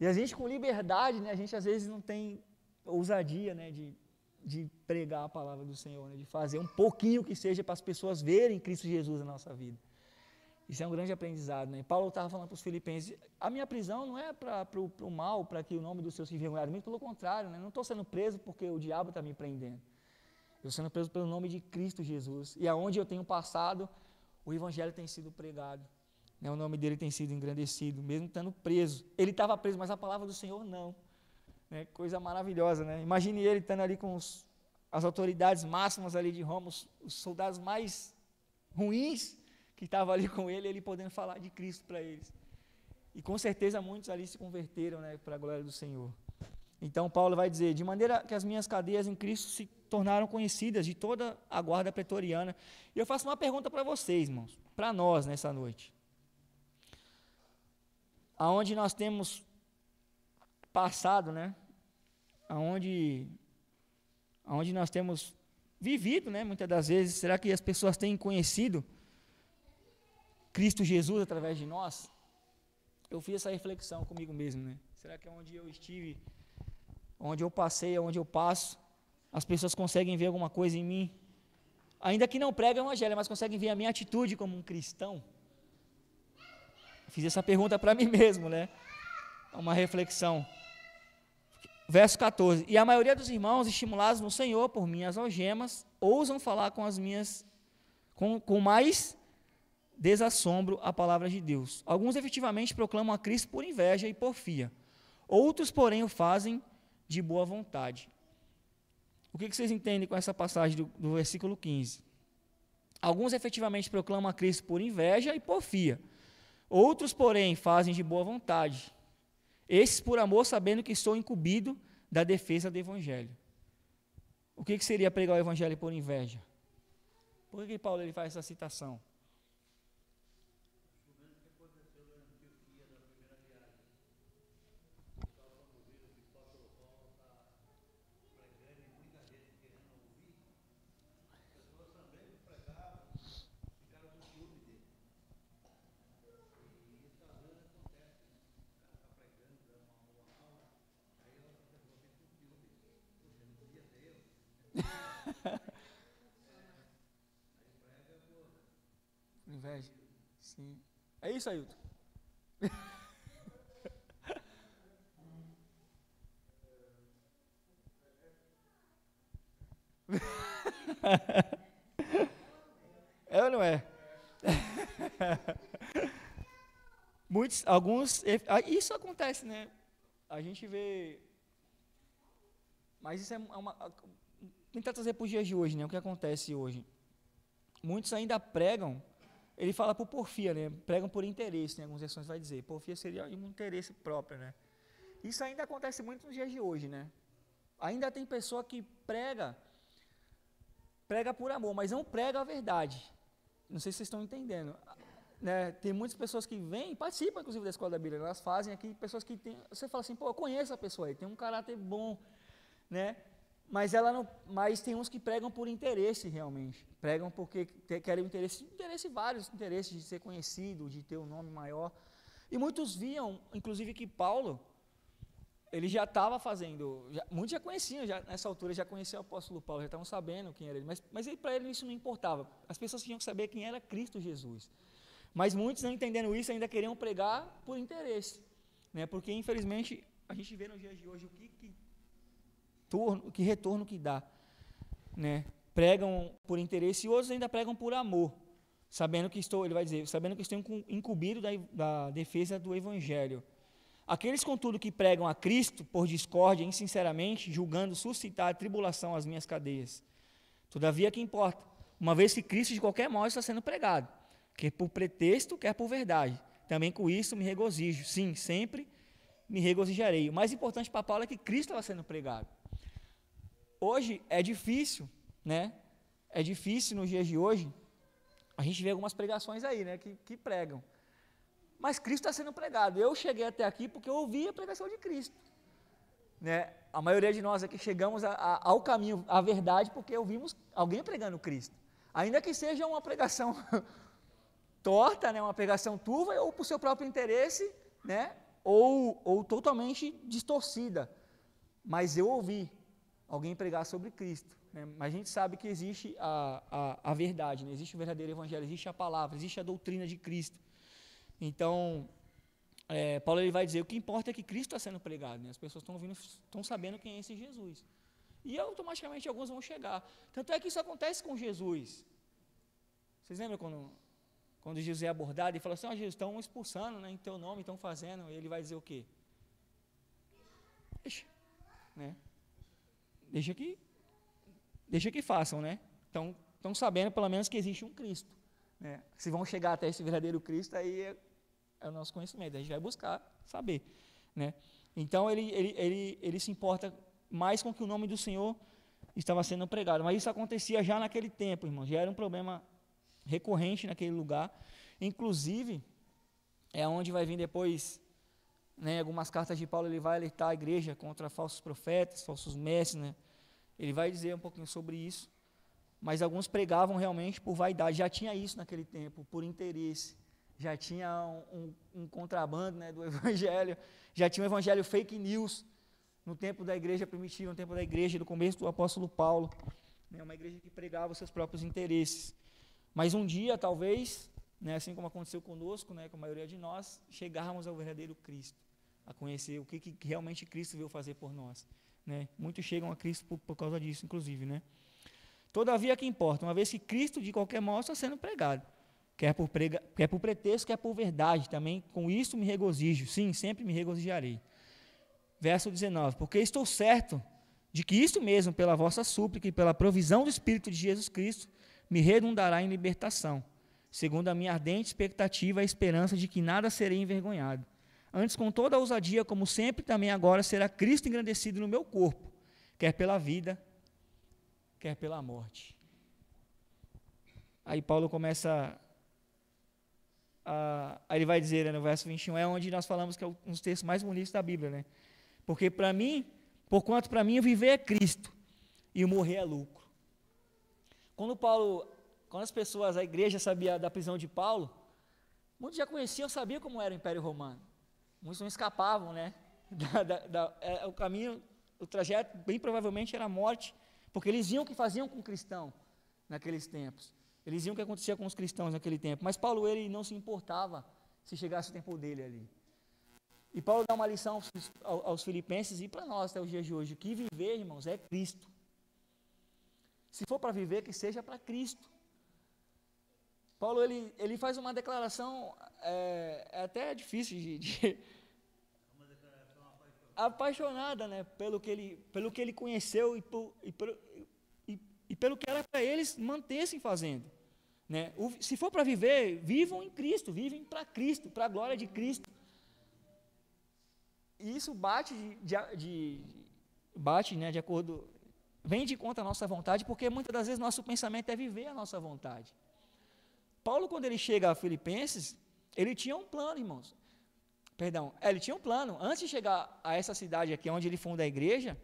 E a gente com liberdade, né, a gente às vezes não tem ousadia, né, de pregar a palavra do Senhor, né, de fazer um pouquinho que seja para as pessoas verem Cristo Jesus na nossa vida. Isso é um grande aprendizado, né? Paulo estava falando para os filipenses, a minha prisão não é para o mal, para que o nome do Senhor se envergonhe, muito pelo contrário, né? Não estou sendo preso porque o diabo está me prendendo. Eu estou sendo preso pelo nome de Cristo Jesus. E aonde eu tenho passado, o evangelho tem sido pregado. Né? O nome dele tem sido engrandecido, mesmo estando preso. Ele estava preso, mas a palavra do Senhor não. Né? Coisa maravilhosa, né? Imagine ele estando ali com as autoridades máximas ali de Roma, os soldados mais ruins que estavam ali com ele, ele podendo falar de Cristo para eles. E com certeza muitos ali se converteram, né, para a glória do Senhor. Então Paulo vai dizer, de maneira que as minhas cadeias em Cristo se tornaram conhecidas de toda a guarda pretoriana. E eu faço uma pergunta para vocês, irmãos, para nós nessa noite. Aonde nós temos passado, né? Aonde nós temos vivido, né? Muitas das vezes, será que as pessoas têm conhecido Cristo Jesus através de nós? Eu fiz essa reflexão comigo mesmo, né? Será que onde eu estive, onde eu passei, onde eu passo, as pessoas conseguem ver alguma coisa em mim? Ainda que não pregue o evangelho, mas conseguem ver a minha atitude como um cristão? Fiz essa pergunta para mim mesmo, né? Uma reflexão. Verso 14. E a maioria dos irmãos, estimulados no Senhor por minhas algemas, ousam falar com mais desassombro a palavra de Deus. Alguns efetivamente proclamam a Cristo por inveja e porfia. Outros, porém, o fazem de boa vontade. O que vocês entendem com essa passagem do versículo 15? Alguns efetivamente proclamam a Cristo por inveja e porfia. Outros, porém, fazem de boa vontade. Esses por amor, sabendo que estou incumbido da defesa do Evangelho. O que seria pregar o Evangelho por inveja? Por que Paulo ele faz essa citação? Inveja? Sim. É isso, Ailton? É ou não é? Isso acontece, né? A gente vê, mas isso tentar trazer para os dias de hoje, né? O que acontece hoje? Muitos ainda pregam, ele fala por porfia, né? Pregam por interesse, né? Algumas versões vai dizer, porfia seria um interesse próprio, né? Isso ainda acontece muito nos dias de hoje, né? Ainda tem pessoa que prega por amor, mas não prega a verdade. Não sei se vocês estão entendendo, né? Tem muitas pessoas que vêm, participam inclusive da escola da Bíblia, elas fazem aqui, pessoas que tem, você fala assim, pô, eu conheço a pessoa aí, tem um caráter bom, né? Mas tem uns que pregam por interesse realmente, pregam porque querem vários interesses de ser conhecido, de ter um nome maior. E muitos viam, inclusive, que Paulo, ele já estava fazendo, muitos já conheciam, nessa altura já conheciam o apóstolo Paulo, já estavam sabendo quem era ele, mas para ele isso não importava, as pessoas tinham que saber quem era Cristo Jesus. Mas muitos, não entendendo isso, ainda queriam pregar por interesse, né? Porque infelizmente a gente vê nos dias de hoje que retorno que dá, né? Pregam por interesse e outros ainda pregam por amor, sabendo que estou incumbido da defesa do Evangelho. Aqueles, contudo, que pregam a Cristo por discórdia, insinceramente, julgando suscitar tribulação às minhas cadeias. Todavia, que importa? Uma vez que Cristo de qualquer modo está sendo pregado, quer por pretexto, quer por verdade. Também com isso me regozijo. Sim, sempre me regozijarei. O mais importante para Paulo é que Cristo estava sendo pregado. Hoje é difícil, né? É difícil nos dias de hoje, a gente vê algumas pregações aí, né? Que pregam. Mas Cristo está sendo pregado. Eu cheguei até aqui porque eu ouvi a pregação de Cristo, né? A maioria de nós aqui chegamos ao caminho, à verdade, porque ouvimos alguém pregando Cristo. Ainda que seja uma pregação torta, né? Uma pregação turva, ou por seu próprio interesse, né? Ou totalmente distorcida. Mas eu ouvi alguém pregar sobre Cristo, né? Mas a gente sabe que existe a verdade, né? Existe o verdadeiro evangelho, existe a palavra, existe a doutrina de Cristo. Então, Paulo ele vai dizer, o que importa é que Cristo está sendo pregado, né? As pessoas estão sabendo quem é esse Jesus. E automaticamente alguns vão chegar. Tanto é que isso acontece com Jesus. Vocês lembram quando Jesus é abordado e fala assim, Jesus, estão expulsando, né, em teu nome, estão fazendo, e ele vai dizer o quê? Né? Deixa que façam, né? Estão sabendo pelo menos que existe um Cristo, né? Se vão chegar até esse verdadeiro Cristo, aí é o nosso conhecimento, a gente vai buscar saber, né? Então, ele se importa mais com que o nome do Senhor estava sendo pregado, mas isso acontecia já naquele tempo, irmão, já era um problema recorrente naquele lugar, inclusive, é onde vai vir depois, né, algumas cartas de Paulo, ele vai alertar a igreja contra falsos profetas, falsos mestres, né? Ele vai dizer um pouquinho sobre isso, mas alguns pregavam realmente por vaidade, já tinha isso naquele tempo, por interesse, já tinha um contrabando, né, do evangelho, já tinha um evangelho fake news no tempo da igreja primitiva, no tempo da igreja do começo do apóstolo Paulo, né, uma igreja que pregava os seus próprios interesses. Mas um dia, talvez, né, assim como aconteceu conosco, né, com a maioria de nós, chegarmos ao verdadeiro Cristo, a conhecer o que realmente Cristo veio fazer por nós, né? Muitos chegam a Cristo por causa disso, inclusive, né? Todavia, que importa? Uma vez que Cristo, de qualquer modo, está sendo pregado, quer por pretexto, quer por verdade, também com isso me regozijo, sim, sempre me regozijarei. Verso 19, porque estou certo de que isso mesmo, pela vossa súplica e pela provisão do Espírito de Jesus Cristo, me redundará em libertação, segundo a minha ardente expectativa e a esperança de que nada serei envergonhado. Antes, com toda a ousadia, como sempre, também agora será Cristo engrandecido no meu corpo, quer pela vida, quer pela morte. Aí Paulo começa aí ele vai dizer, né, no verso 21, é onde nós falamos que é um dos textos mais bonitos da Bíblia, né? Porque para mim, porquanto para mim o viver é Cristo e o morrer é lucro. Quando as pessoas, a igreja sabia da prisão de Paulo, muitos já conheciam, sabiam como era o Império Romano. Muitos não escapavam, né? O caminho, o trajeto, bem provavelmente era a morte, porque eles viam o que faziam com o cristão naqueles tempos. Eles viam o que acontecia com os cristãos naquele tempo. Mas Paulo, ele não se importava se chegasse o tempo dele ali. E Paulo dá uma lição aos filipenses e para nós até os dias de hoje, que viver, irmãos, é Cristo. Se for para viver, que seja para Cristo. Paulo, ele faz uma declaração, é até difícil uma declaração apaixonada, né, pelo que ele conheceu e pelo que era para eles manter-se fazendo, né? Se for para viver, vivam em Cristo, vivem para Cristo, para a glória de Cristo. E isso bate, né, de acordo, vem de conta a nossa vontade, porque muitas das vezes nosso pensamento é viver a nossa vontade. Paulo, quando ele chega a Filipenses, ele tinha um plano, irmãos. Ele tinha um plano. Antes de chegar a essa cidade aqui, onde ele funda a igreja,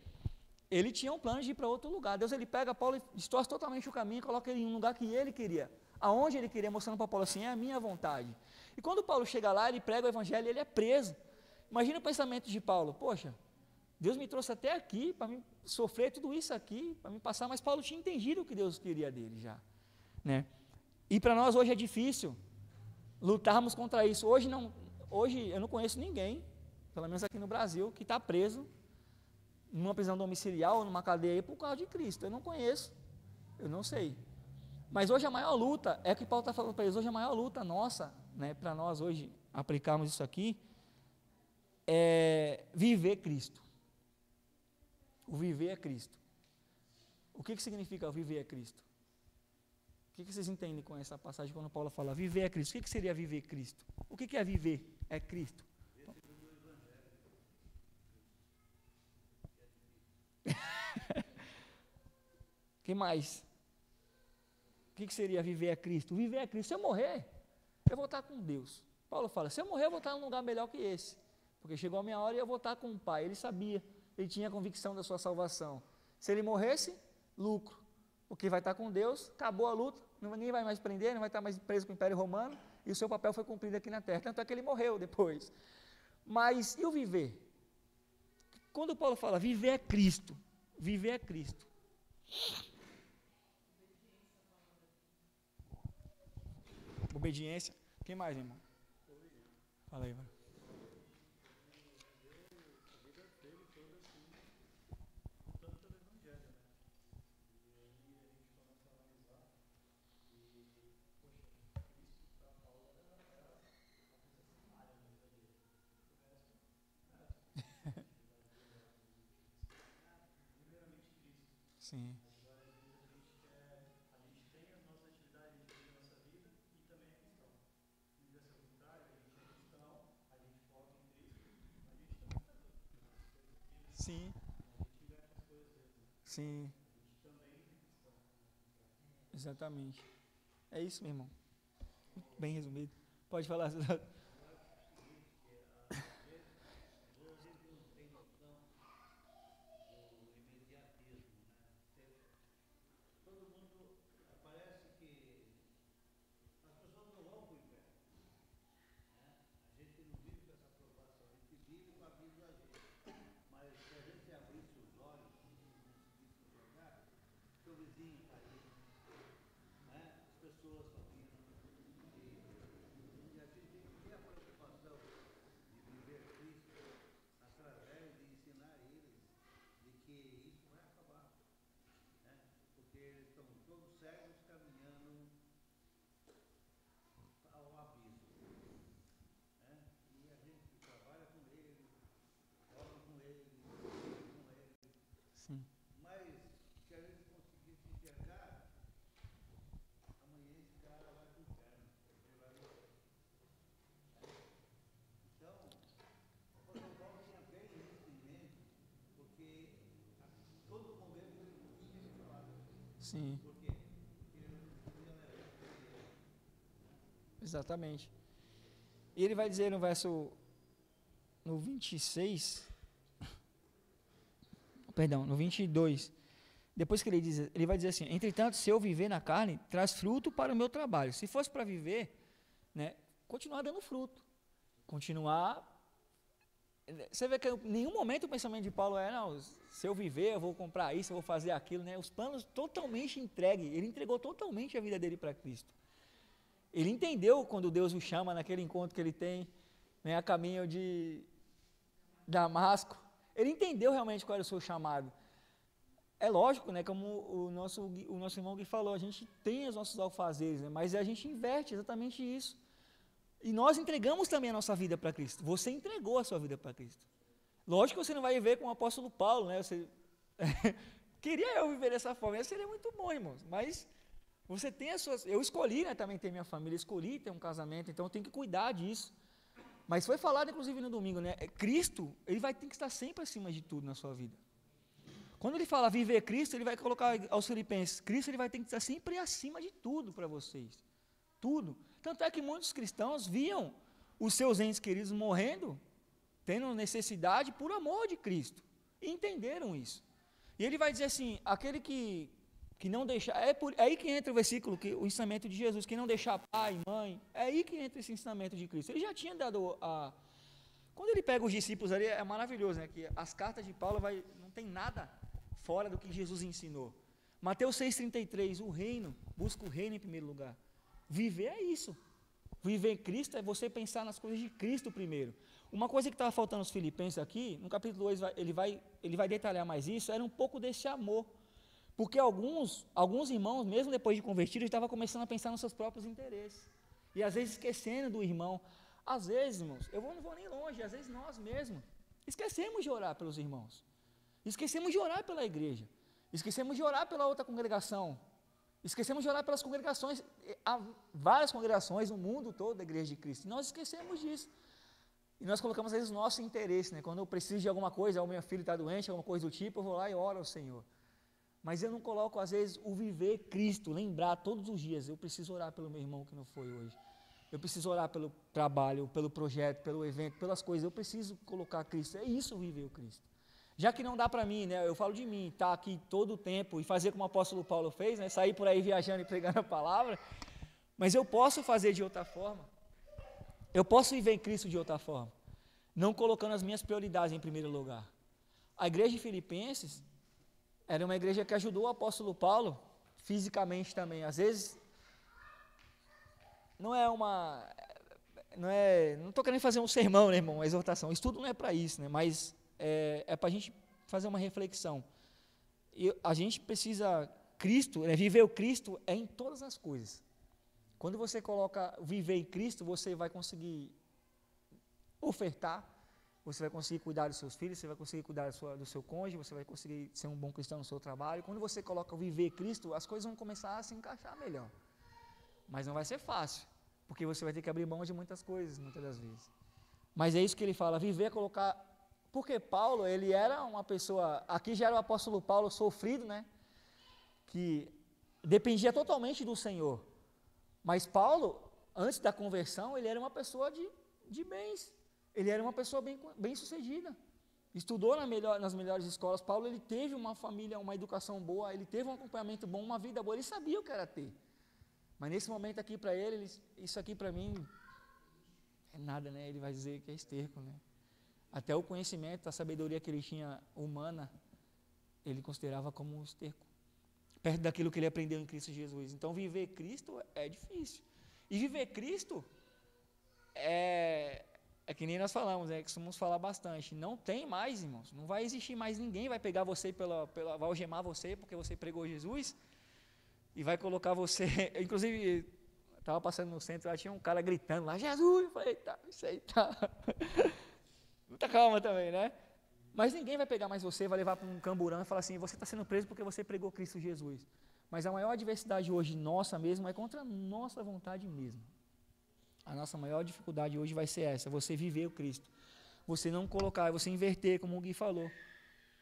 ele tinha um plano de ir para outro lugar. Deus, ele pega Paulo e distorce totalmente o caminho, coloca ele em um lugar que ele queria, aonde ele queria, mostrando para Paulo assim, é a minha vontade. E quando Paulo chega lá, ele prega o evangelho, ele é preso. Imagina o pensamento de Paulo, poxa, Deus me trouxe até aqui, para me sofrer tudo isso aqui, para me passar, mas Paulo tinha entendido o que Deus queria dele já, né? E para nós hoje é difícil lutarmos contra isso. Hoje eu não conheço ninguém, pelo menos aqui no Brasil, que está preso numa prisão domiciliar ou numa cadeia por causa de Cristo. Eu não conheço, eu não sei. Mas hoje a maior luta, é o que Paulo está falando para eles, hoje a maior luta nossa, né, para nós hoje aplicarmos isso aqui, é viver Cristo. O viver é Cristo. O que significa o viver é Cristo? O que vocês entendem com essa passagem quando Paulo fala viver é Cristo? O que seria viver Cristo? O que é viver é Cristo? O que mais? O que seria viver é Cristo? Viver é Cristo. Se eu morrer, eu vou estar com Deus. Paulo fala, se eu morrer, eu vou estar em um lugar melhor que esse. Porque chegou a minha hora e eu vou estar com o Pai. Ele sabia, ele tinha a convicção da sua salvação. Se ele morresse, lucro. Porque vai estar com Deus, acabou a luta, ninguém vai mais prender, não vai estar mais preso com o Império Romano, e o seu papel foi cumprido aqui na terra. Tanto é que ele morreu depois. Mas e o viver? Quando Paulo fala viver é Cristo, viver é Cristo. Obediência. Quem mais, irmão? Fala aí, vai. Sim. Sim. Exatamente. É isso, meu irmão. Bem resumido. Pode falar, César. Sim. Sim. Exatamente. E ele vai dizer no 26, perdão, no 22, depois que ele diz, ele vai dizer assim: entretanto, se eu viver na carne, traz fruto para o meu trabalho. Se fosse para viver, né, continuar dando fruto, continuar. Você vê que em nenhum momento o pensamento de Paulo é: não, se eu viver, eu vou comprar isso, eu vou fazer aquilo, né? Os planos totalmente entregue. Ele entregou totalmente a vida dele para Cristo. Ele entendeu quando Deus o chama naquele encontro que ele tem, né, a caminho de Damasco. Ele entendeu realmente qual era o seu chamado. É lógico, né, como o nosso irmão que falou, a gente tem os nossos alfazeres, né, mas a gente inverte exatamente isso. E nós entregamos também a nossa vida para Cristo. Você entregou a sua vida para Cristo. Lógico que você não vai viver como o apóstolo Paulo, né? Você queria eu viver dessa forma, isso seria muito bom, irmãos, mas você tem as suas. Eu escolhi, né, também ter minha família, escolhi ter um casamento, então eu tenho que cuidar disso. Mas foi falado, inclusive, no domingo, né? Cristo, ele vai ter que estar sempre acima de tudo na sua vida. Quando ele fala viver Cristo, ele vai colocar aos Filipenses, Cristo ele vai ter que estar sempre acima de tudo para vocês. Tudo. Tanto é que muitos cristãos viam os seus entes queridos morrendo, tendo necessidade por amor de Cristo. E entenderam isso. E ele vai dizer assim, aquele que não deixar, é aí que entra o versículo, o ensinamento de Jesus, que não deixar pai, mãe, é aí que entra esse ensinamento de Cristo. Ele já tinha dado quando ele pega os discípulos ali, é maravilhoso, né, que as cartas de Paulo não tem nada fora do que Jesus ensinou. Mateus 6,33, o reino, busca o reino em primeiro lugar. Viver é isso. Viver em Cristo é você pensar nas coisas de Cristo primeiro. Uma coisa que estava faltando aos Filipenses aqui, no capítulo 2 ele vai detalhar mais isso, era um pouco desse amor. Porque alguns irmãos, mesmo depois de convertidos, estavam começando a pensar nos seus próprios interesses. E às vezes esquecendo do irmão. Às vezes, irmãos, não vou nem longe, às vezes nós mesmos esquecemos de orar pelos irmãos. Esquecemos de orar pela igreja. Esquecemos de orar pela outra congregação. Esquecemos de orar pelas congregações. Há várias congregações no mundo todo da Igreja de Cristo. E nós esquecemos disso. E nós colocamos, às vezes, o nosso interesse, né? Quando eu preciso de alguma coisa, o meu filho está doente, alguma coisa do tipo, eu vou lá e oro ao Senhor. Mas eu não coloco, às vezes, o viver Cristo, lembrar todos os dias, eu preciso orar pelo meu irmão que não foi hoje. Eu preciso orar pelo trabalho, pelo projeto, pelo evento, pelas coisas. Eu preciso colocar Cristo. É isso viver o Cristo. Já que não dá para mim, né, eu falo de mim, estar aqui todo o tempo e fazer como o apóstolo Paulo fez, né, sair por aí viajando e pregando a palavra, mas eu posso fazer de outra forma. Eu posso viver em Cristo de outra forma, não colocando as minhas prioridades em primeiro lugar. A igreja de Filipenses era uma igreja que ajudou o apóstolo Paulo fisicamente também. Às vezes, não estou querendo fazer um sermão, né, irmão, uma exortação. Isso tudo não é para isso, né, mas é para a gente fazer uma reflexão. E a gente precisa, Cristo, viver o Cristo é em todas as coisas. Quando você coloca viver em Cristo, você vai conseguir ofertar, você vai conseguir cuidar dos seus filhos, você vai conseguir cuidar do seu cônjuge, você vai conseguir ser um bom cristão no seu trabalho. Quando você coloca viver Cristo, as coisas vão começar a se encaixar melhor. Mas não vai ser fácil, porque você vai ter que abrir mão de muitas coisas, muitas das vezes. Mas é isso que ele fala, viver é colocar Porque Paulo, ele era uma pessoa, aqui já era o apóstolo Paulo sofrido, né? Que dependia totalmente do Senhor. Mas Paulo, antes da conversão, ele era uma pessoa de bens. Ele era uma pessoa bem sucedida. Estudou nas melhores escolas. Paulo, ele teve uma família, uma educação boa, ele teve um acompanhamento bom, uma vida boa, ele sabia o que era ter. Mas nesse momento aqui para ele, isso aqui para mim é nada, né? Ele vai dizer que é esterco, né? Até o conhecimento, a sabedoria que ele tinha humana, ele considerava como um esterco, perto daquilo que ele aprendeu em Cristo Jesus. Então, viver Cristo é difícil. E viver Cristo é que nem nós falamos, que costumamos falar bastante. Não tem mais, irmãos, não vai existir mais ninguém, vai pegar você, vai algemar você porque você pregou Jesus e vai colocar você, inclusive, estava passando no centro, lá tinha um cara gritando lá, Jesus, eu falei, eita, isso aí tá, muita calma também, né? Mas ninguém vai pegar mais você, vai levar para um camburão e falar assim, você está sendo preso porque você pregou Cristo Jesus. Mas a maior adversidade hoje nossa mesmo é contra a nossa vontade mesmo. A nossa maior dificuldade hoje vai ser essa, você viver o Cristo. Você não colocar, você inverter, como o Gui falou.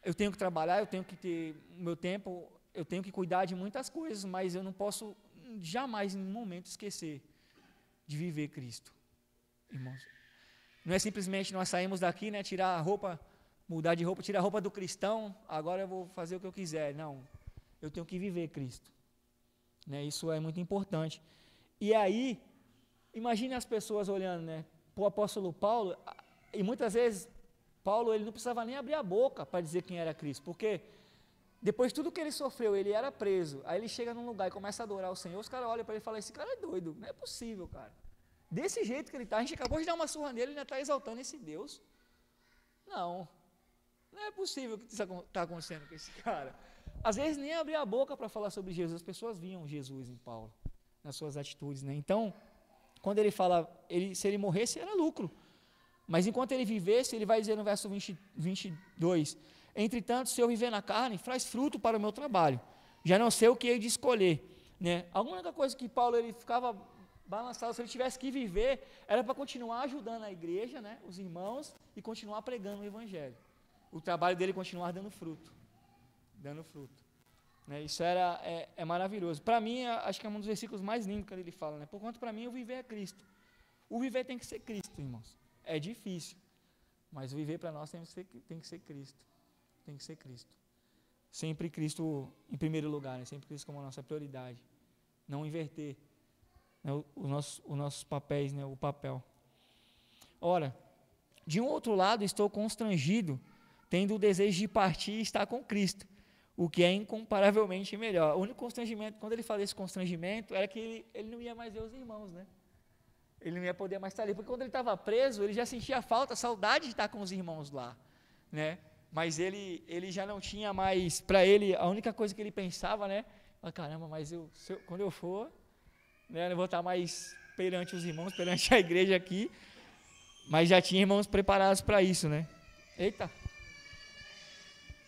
Eu tenho que trabalhar, eu tenho que ter o meu tempo, eu tenho que cuidar de muitas coisas, mas eu não posso jamais, em nenhum momento, esquecer de viver Cristo. Irmãos, não é simplesmente nós saímos daqui, né, tirar a roupa, mudar de roupa, tirar a roupa do cristão, agora eu vou fazer o que eu quiser. Não, eu tenho que viver Cristo. Né, isso é muito importante. E aí, imagine as pessoas olhando, né, para o apóstolo Paulo, e muitas vezes, Paulo ele não precisava nem abrir a boca para dizer quem era Cristo, porque depois de tudo que ele sofreu, ele era preso, aí ele chega num lugar e começa a adorar o Senhor, os caras olham para ele e falam, esse cara é doido, não é possível, cara. Desse jeito que ele está, a gente acabou de dar uma surra nele e ainda está exaltando esse Deus. Não é possível que isso está acontecendo com esse cara. Às vezes nem abrir a boca para falar sobre Jesus, as pessoas viam Jesus em Paulo, nas suas atitudes, né? Então, quando ele fala, se ele morresse era lucro, mas enquanto ele vivesse, ele vai dizer no verso 22, entretanto, se eu viver na carne, faz fruto para o meu trabalho, já não sei o que hei de escolher, né? A única coisa que Paulo, ele ficava balançado, se ele tivesse que viver, era para continuar ajudando a igreja, né, os irmãos, e continuar pregando o evangelho, o trabalho dele continuar dando fruto, né? Isso é maravilhoso. Para mim, acho que é um dos versículos mais lindos que ele fala, né? Porquanto para mim o viver é Cristo. O viver tem que ser Cristo, irmãos. É difícil, mas o viver para nós tem que ser Cristo. Tem que ser Cristo. Sempre Cristo em primeiro lugar, né? Sempre Cristo como a nossa prioridade. Não inverter, né, os nossos papéis, né, o papel. Ora, de um outro lado, estou constrangido, tendo o desejo de partir e estar com Cristo, o que é incomparavelmente melhor. O único constrangimento, quando ele fala esse constrangimento, era que ele não ia mais ver os irmãos, né? Ele não ia poder mais estar ali, porque quando ele estava preso, ele já sentia falta, saudade de estar com os irmãos lá, né? Mas ele já não tinha mais, para ele, a única coisa que ele pensava, né? Caramba, mas quando eu for, né, eu vou estar mais perante os irmãos, perante a igreja aqui, mas já tinha irmãos preparados para isso, né? Eita!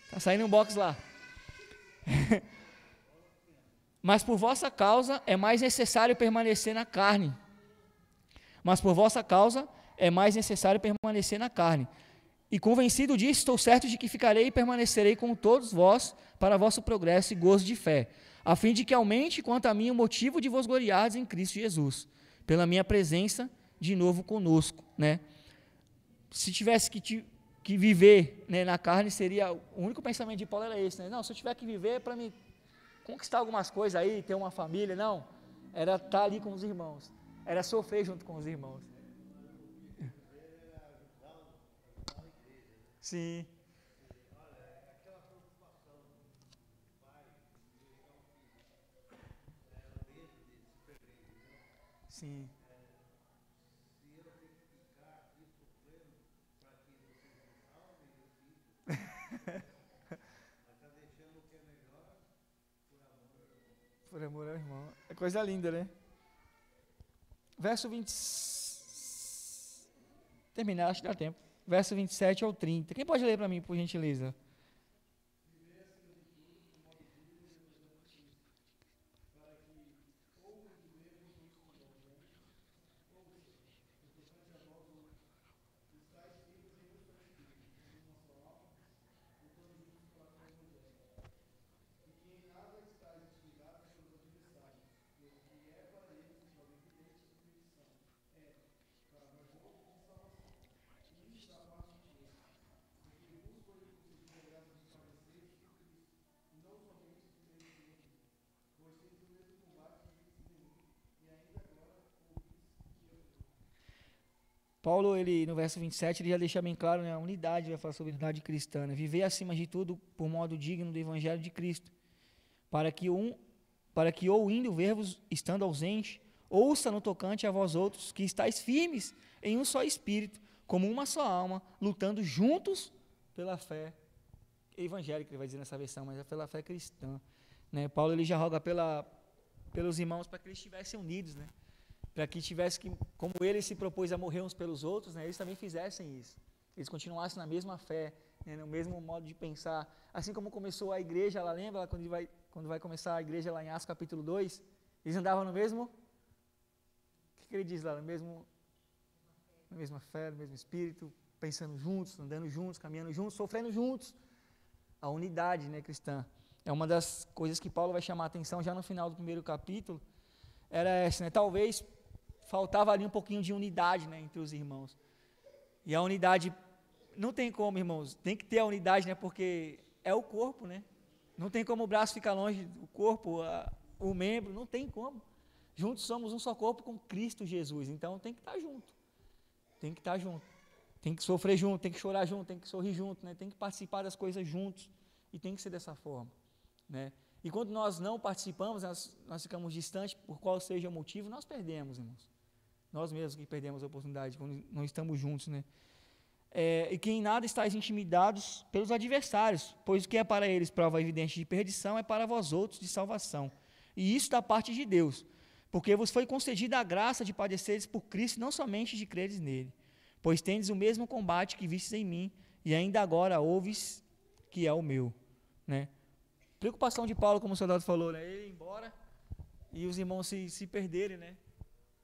Está saindo um box lá. Mas por vossa causa é mais necessário permanecer na carne. E convencido disso, estou certo de que ficarei e permanecerei com todos vós para vosso progresso e gozo de fé, a fim de que aumente quanto a mim o motivo de vos gloriardes em Cristo Jesus, pela minha presença de novo conosco, né? Se tivesse que viver, né, na carne, seria, o único pensamento de Paulo era esse, né? Não, se eu tiver que viver para me conquistar algumas coisas aí, ter uma família, não, era estar ali com os irmãos, era sofrer junto com os irmãos. Sim. Sim. Por amor ao irmão. É coisa linda, né? Verso 20. Terminar, acho que dá tempo. Verso 27 ao 30. Quem pode ler para mim, por gentileza? Paulo, ele, no verso 27, ele já deixa bem claro, né, a unidade, vai falar sobre a unidade cristã, né, viver acima de tudo por modo digno do evangelho de Cristo, para que ou indo ver-vos estando ausente, ouça no tocante a vós outros que estáis firmes em um só espírito, como uma só alma, lutando juntos pela fé evangélica, ele vai dizer nessa versão, mas é pela fé cristã, né? Paulo, ele já roga pelos irmãos para que eles estivessem unidos, né? Para que tivesse que, como ele se propôs a morrer uns pelos outros, né, eles também fizessem isso. Eles continuassem na mesma fé, né, no mesmo modo de pensar. Assim como começou a igreja, ela lembra quando vai começar a igreja lá em Atos capítulo 2, eles andavam no mesmo, o que ele diz lá? Na mesma fé, no mesmo espírito, pensando juntos, andando juntos, caminhando juntos, sofrendo juntos. A unidade, né, cristã. É uma das coisas que Paulo vai chamar a atenção já no final do primeiro capítulo, era essa, né? Talvez faltava ali um pouquinho de unidade, né, entre os irmãos. E a unidade, não tem como, irmãos, tem que ter a unidade, né, porque é o corpo, né? Não tem como o braço ficar longe do corpo, o membro, não tem como. Juntos somos um só corpo com Cristo Jesus, então tem que estar junto. Tem que estar junto. Tem que sofrer junto, tem que chorar junto, tem que sorrir junto, né? Tem que participar das coisas juntos, e tem que ser dessa forma, né? E quando nós não participamos, nós ficamos distantes, por qual seja o motivo, nós perdemos, irmãos. Nós mesmos que perdemos a oportunidade, quando não estamos juntos, né? E que em nada estáis intimidados pelos adversários, pois o que é para eles prova evidente de perdição, é para vós outros de salvação. E isso da parte de Deus, porque vos foi concedida a graça de padeceres por Cristo, não somente de creres nele, pois tendes o mesmo combate que vistes em mim, e ainda agora ouves que é o meu, né? Preocupação de Paulo, como o soldado falou, né? Ele ir embora e os irmãos se perderem, né?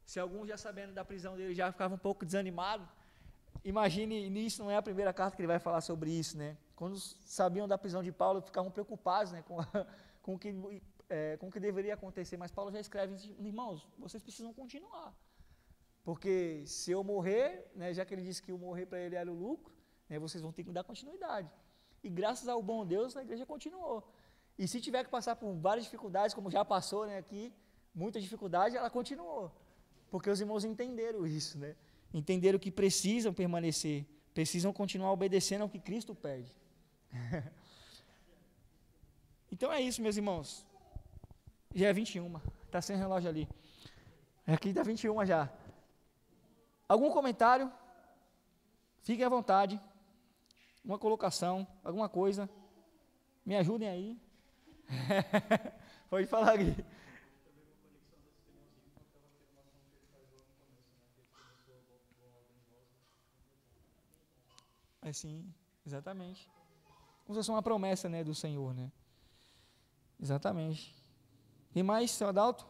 Se alguns já sabendo da prisão dele já ficava um pouco desanimado, imagine, nisso não é a primeira carta que ele vai falar sobre isso, né? Quando sabiam da prisão de Paulo, ficavam preocupados, né, com o que deveria acontecer, mas Paulo já escreve, irmãos, vocês precisam continuar, porque se eu morrer, né, já que ele disse que o morrer para ele era o lucro, né, vocês vão ter que dar continuidade. E graças ao bom Deus, a igreja continuou. E se tiver que passar por várias dificuldades, como já passou, né, aqui, muita dificuldade, ela continuou. Porque os irmãos entenderam isso, né? Entenderam que precisam permanecer, precisam continuar obedecendo ao que Cristo pede. Então é isso, meus irmãos. Já é 21, está sem relógio ali. Aqui está 21 já. Algum comentário? Fiquem à vontade. Uma colocação, alguma coisa. Me ajudem aí. Pode falar aqui. Assim, exatamente. Como se fosse uma promessa, né, do Senhor, né? Exatamente. E mais, seu Adalto?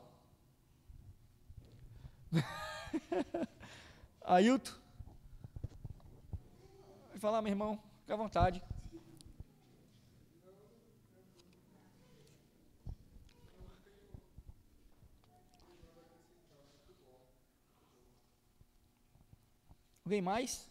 Ailton? Vai falar, meu irmão, fica à vontade. Alguém mais?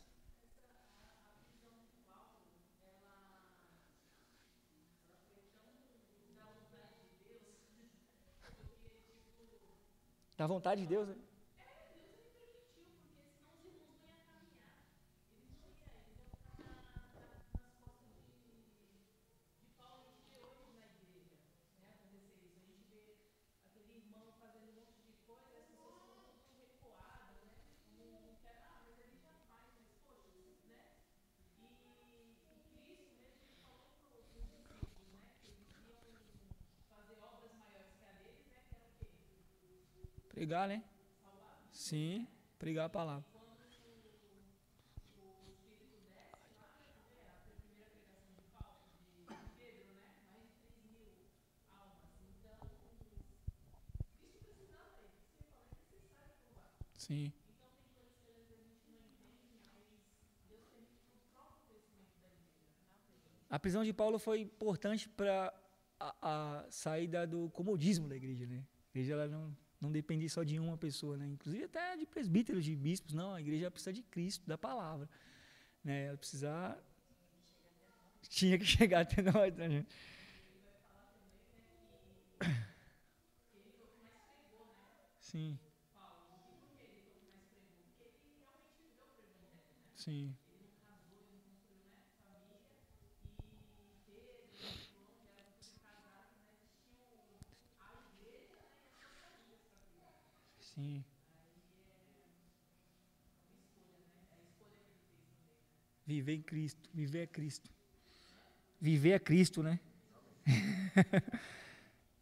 Da vontade de Deus, né? Pregar, né? Sim, pregar a palavra. Sim. A prisão de Paulo foi importante para a saída do comodismo da igreja, né? A igreja ela não depende só de uma pessoa, né? Inclusive até de presbíteros, de bispos, não. A igreja precisa de Cristo, da palavra, né? Ela tinha que chegar até nós, né, gente? Sim, Sim. Sim. Viver em Cristo. Viver é Cristo. Viver é Cristo, né?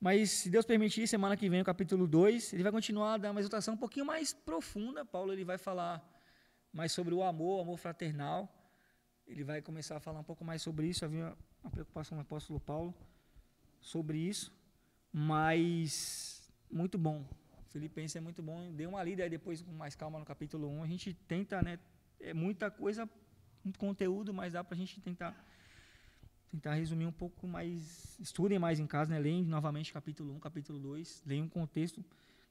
Mas, se Deus permitir, semana que vem, o capítulo 2, ele vai continuar a dar uma exortação um pouquinho mais profunda. Paulo ele vai falar mais sobre o amor fraternal. Ele vai começar a falar um pouco mais sobre isso. Havia uma preocupação do apóstolo Paulo sobre isso. Mas, muito bom. Filipenses é muito bom. Dê uma lida aí depois com mais calma no capítulo 1. A gente tenta, né? É muita coisa, muito conteúdo, mas dá para a gente tentar resumir um pouco mais, estudem mais em casa, né? Leem novamente capítulo 1, capítulo 2, leem um contexto,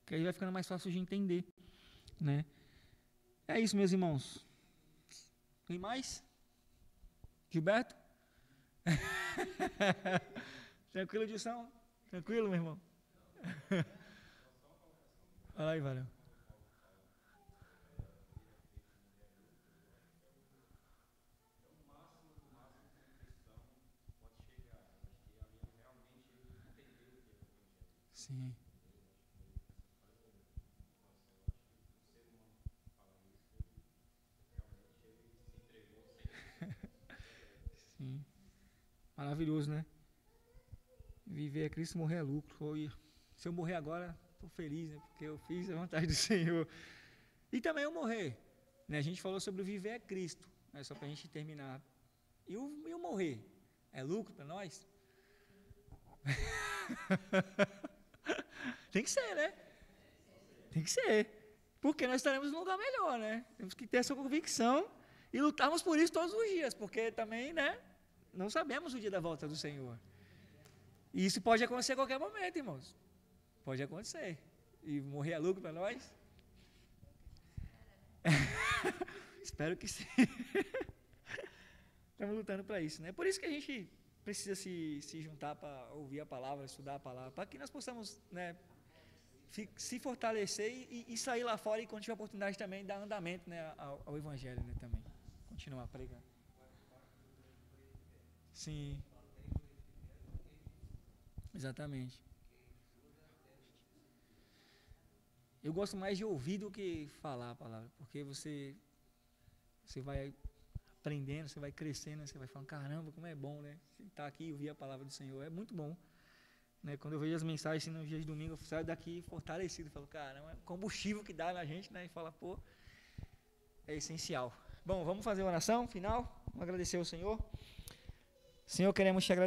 que aí vai ficando mais fácil de entender, né? É isso, meus irmãos. Tem mais? Gilberto? Tranquilo, Edson? Tranquilo, meu irmão? Fala aí, valeu. Sim. Sim. Maravilhoso, né? Viver é Cristo, morrer é lucro. Se eu morrer agora, estou feliz, né? Porque eu fiz a vontade do Senhor. E também eu morrer. Né? A gente falou sobre o viver é Cristo, né? Só para a gente terminar. E o morrer? É lucro para nós? Tem que ser, né? Tem que ser. Porque nós estaremos num lugar melhor, né? Temos que ter essa convicção e lutarmos por isso todos os dias, porque também, né? Não sabemos o dia da volta do Senhor. E isso pode acontecer a qualquer momento, irmãos. Pode acontecer. E morrer é lucro para nós? Espero que sim. Estamos lutando para isso, né? Por isso que a gente precisa se juntar para ouvir a palavra, estudar a palavra, para que nós possamos, né, se fortalecer e sair lá fora e quando tiver oportunidade também dar andamento, né, ao Evangelho, né, também. Continuar pregando. Sim. Exatamente. Eu gosto mais de ouvir do que falar a palavra, porque você vai aprendendo, você vai crescendo, você vai falando, caramba, como é bom, né? Estar aqui e ouvir a palavra do Senhor, é muito bom. Né? Quando eu vejo as mensagens assim, nos dias de domingo, eu saio daqui fortalecido, falo, caramba, é o combustível que dá na gente, né? E fala, pô, é essencial. Bom, vamos fazer uma oração final, vamos agradecer ao Senhor. Senhor, queremos te agradecer.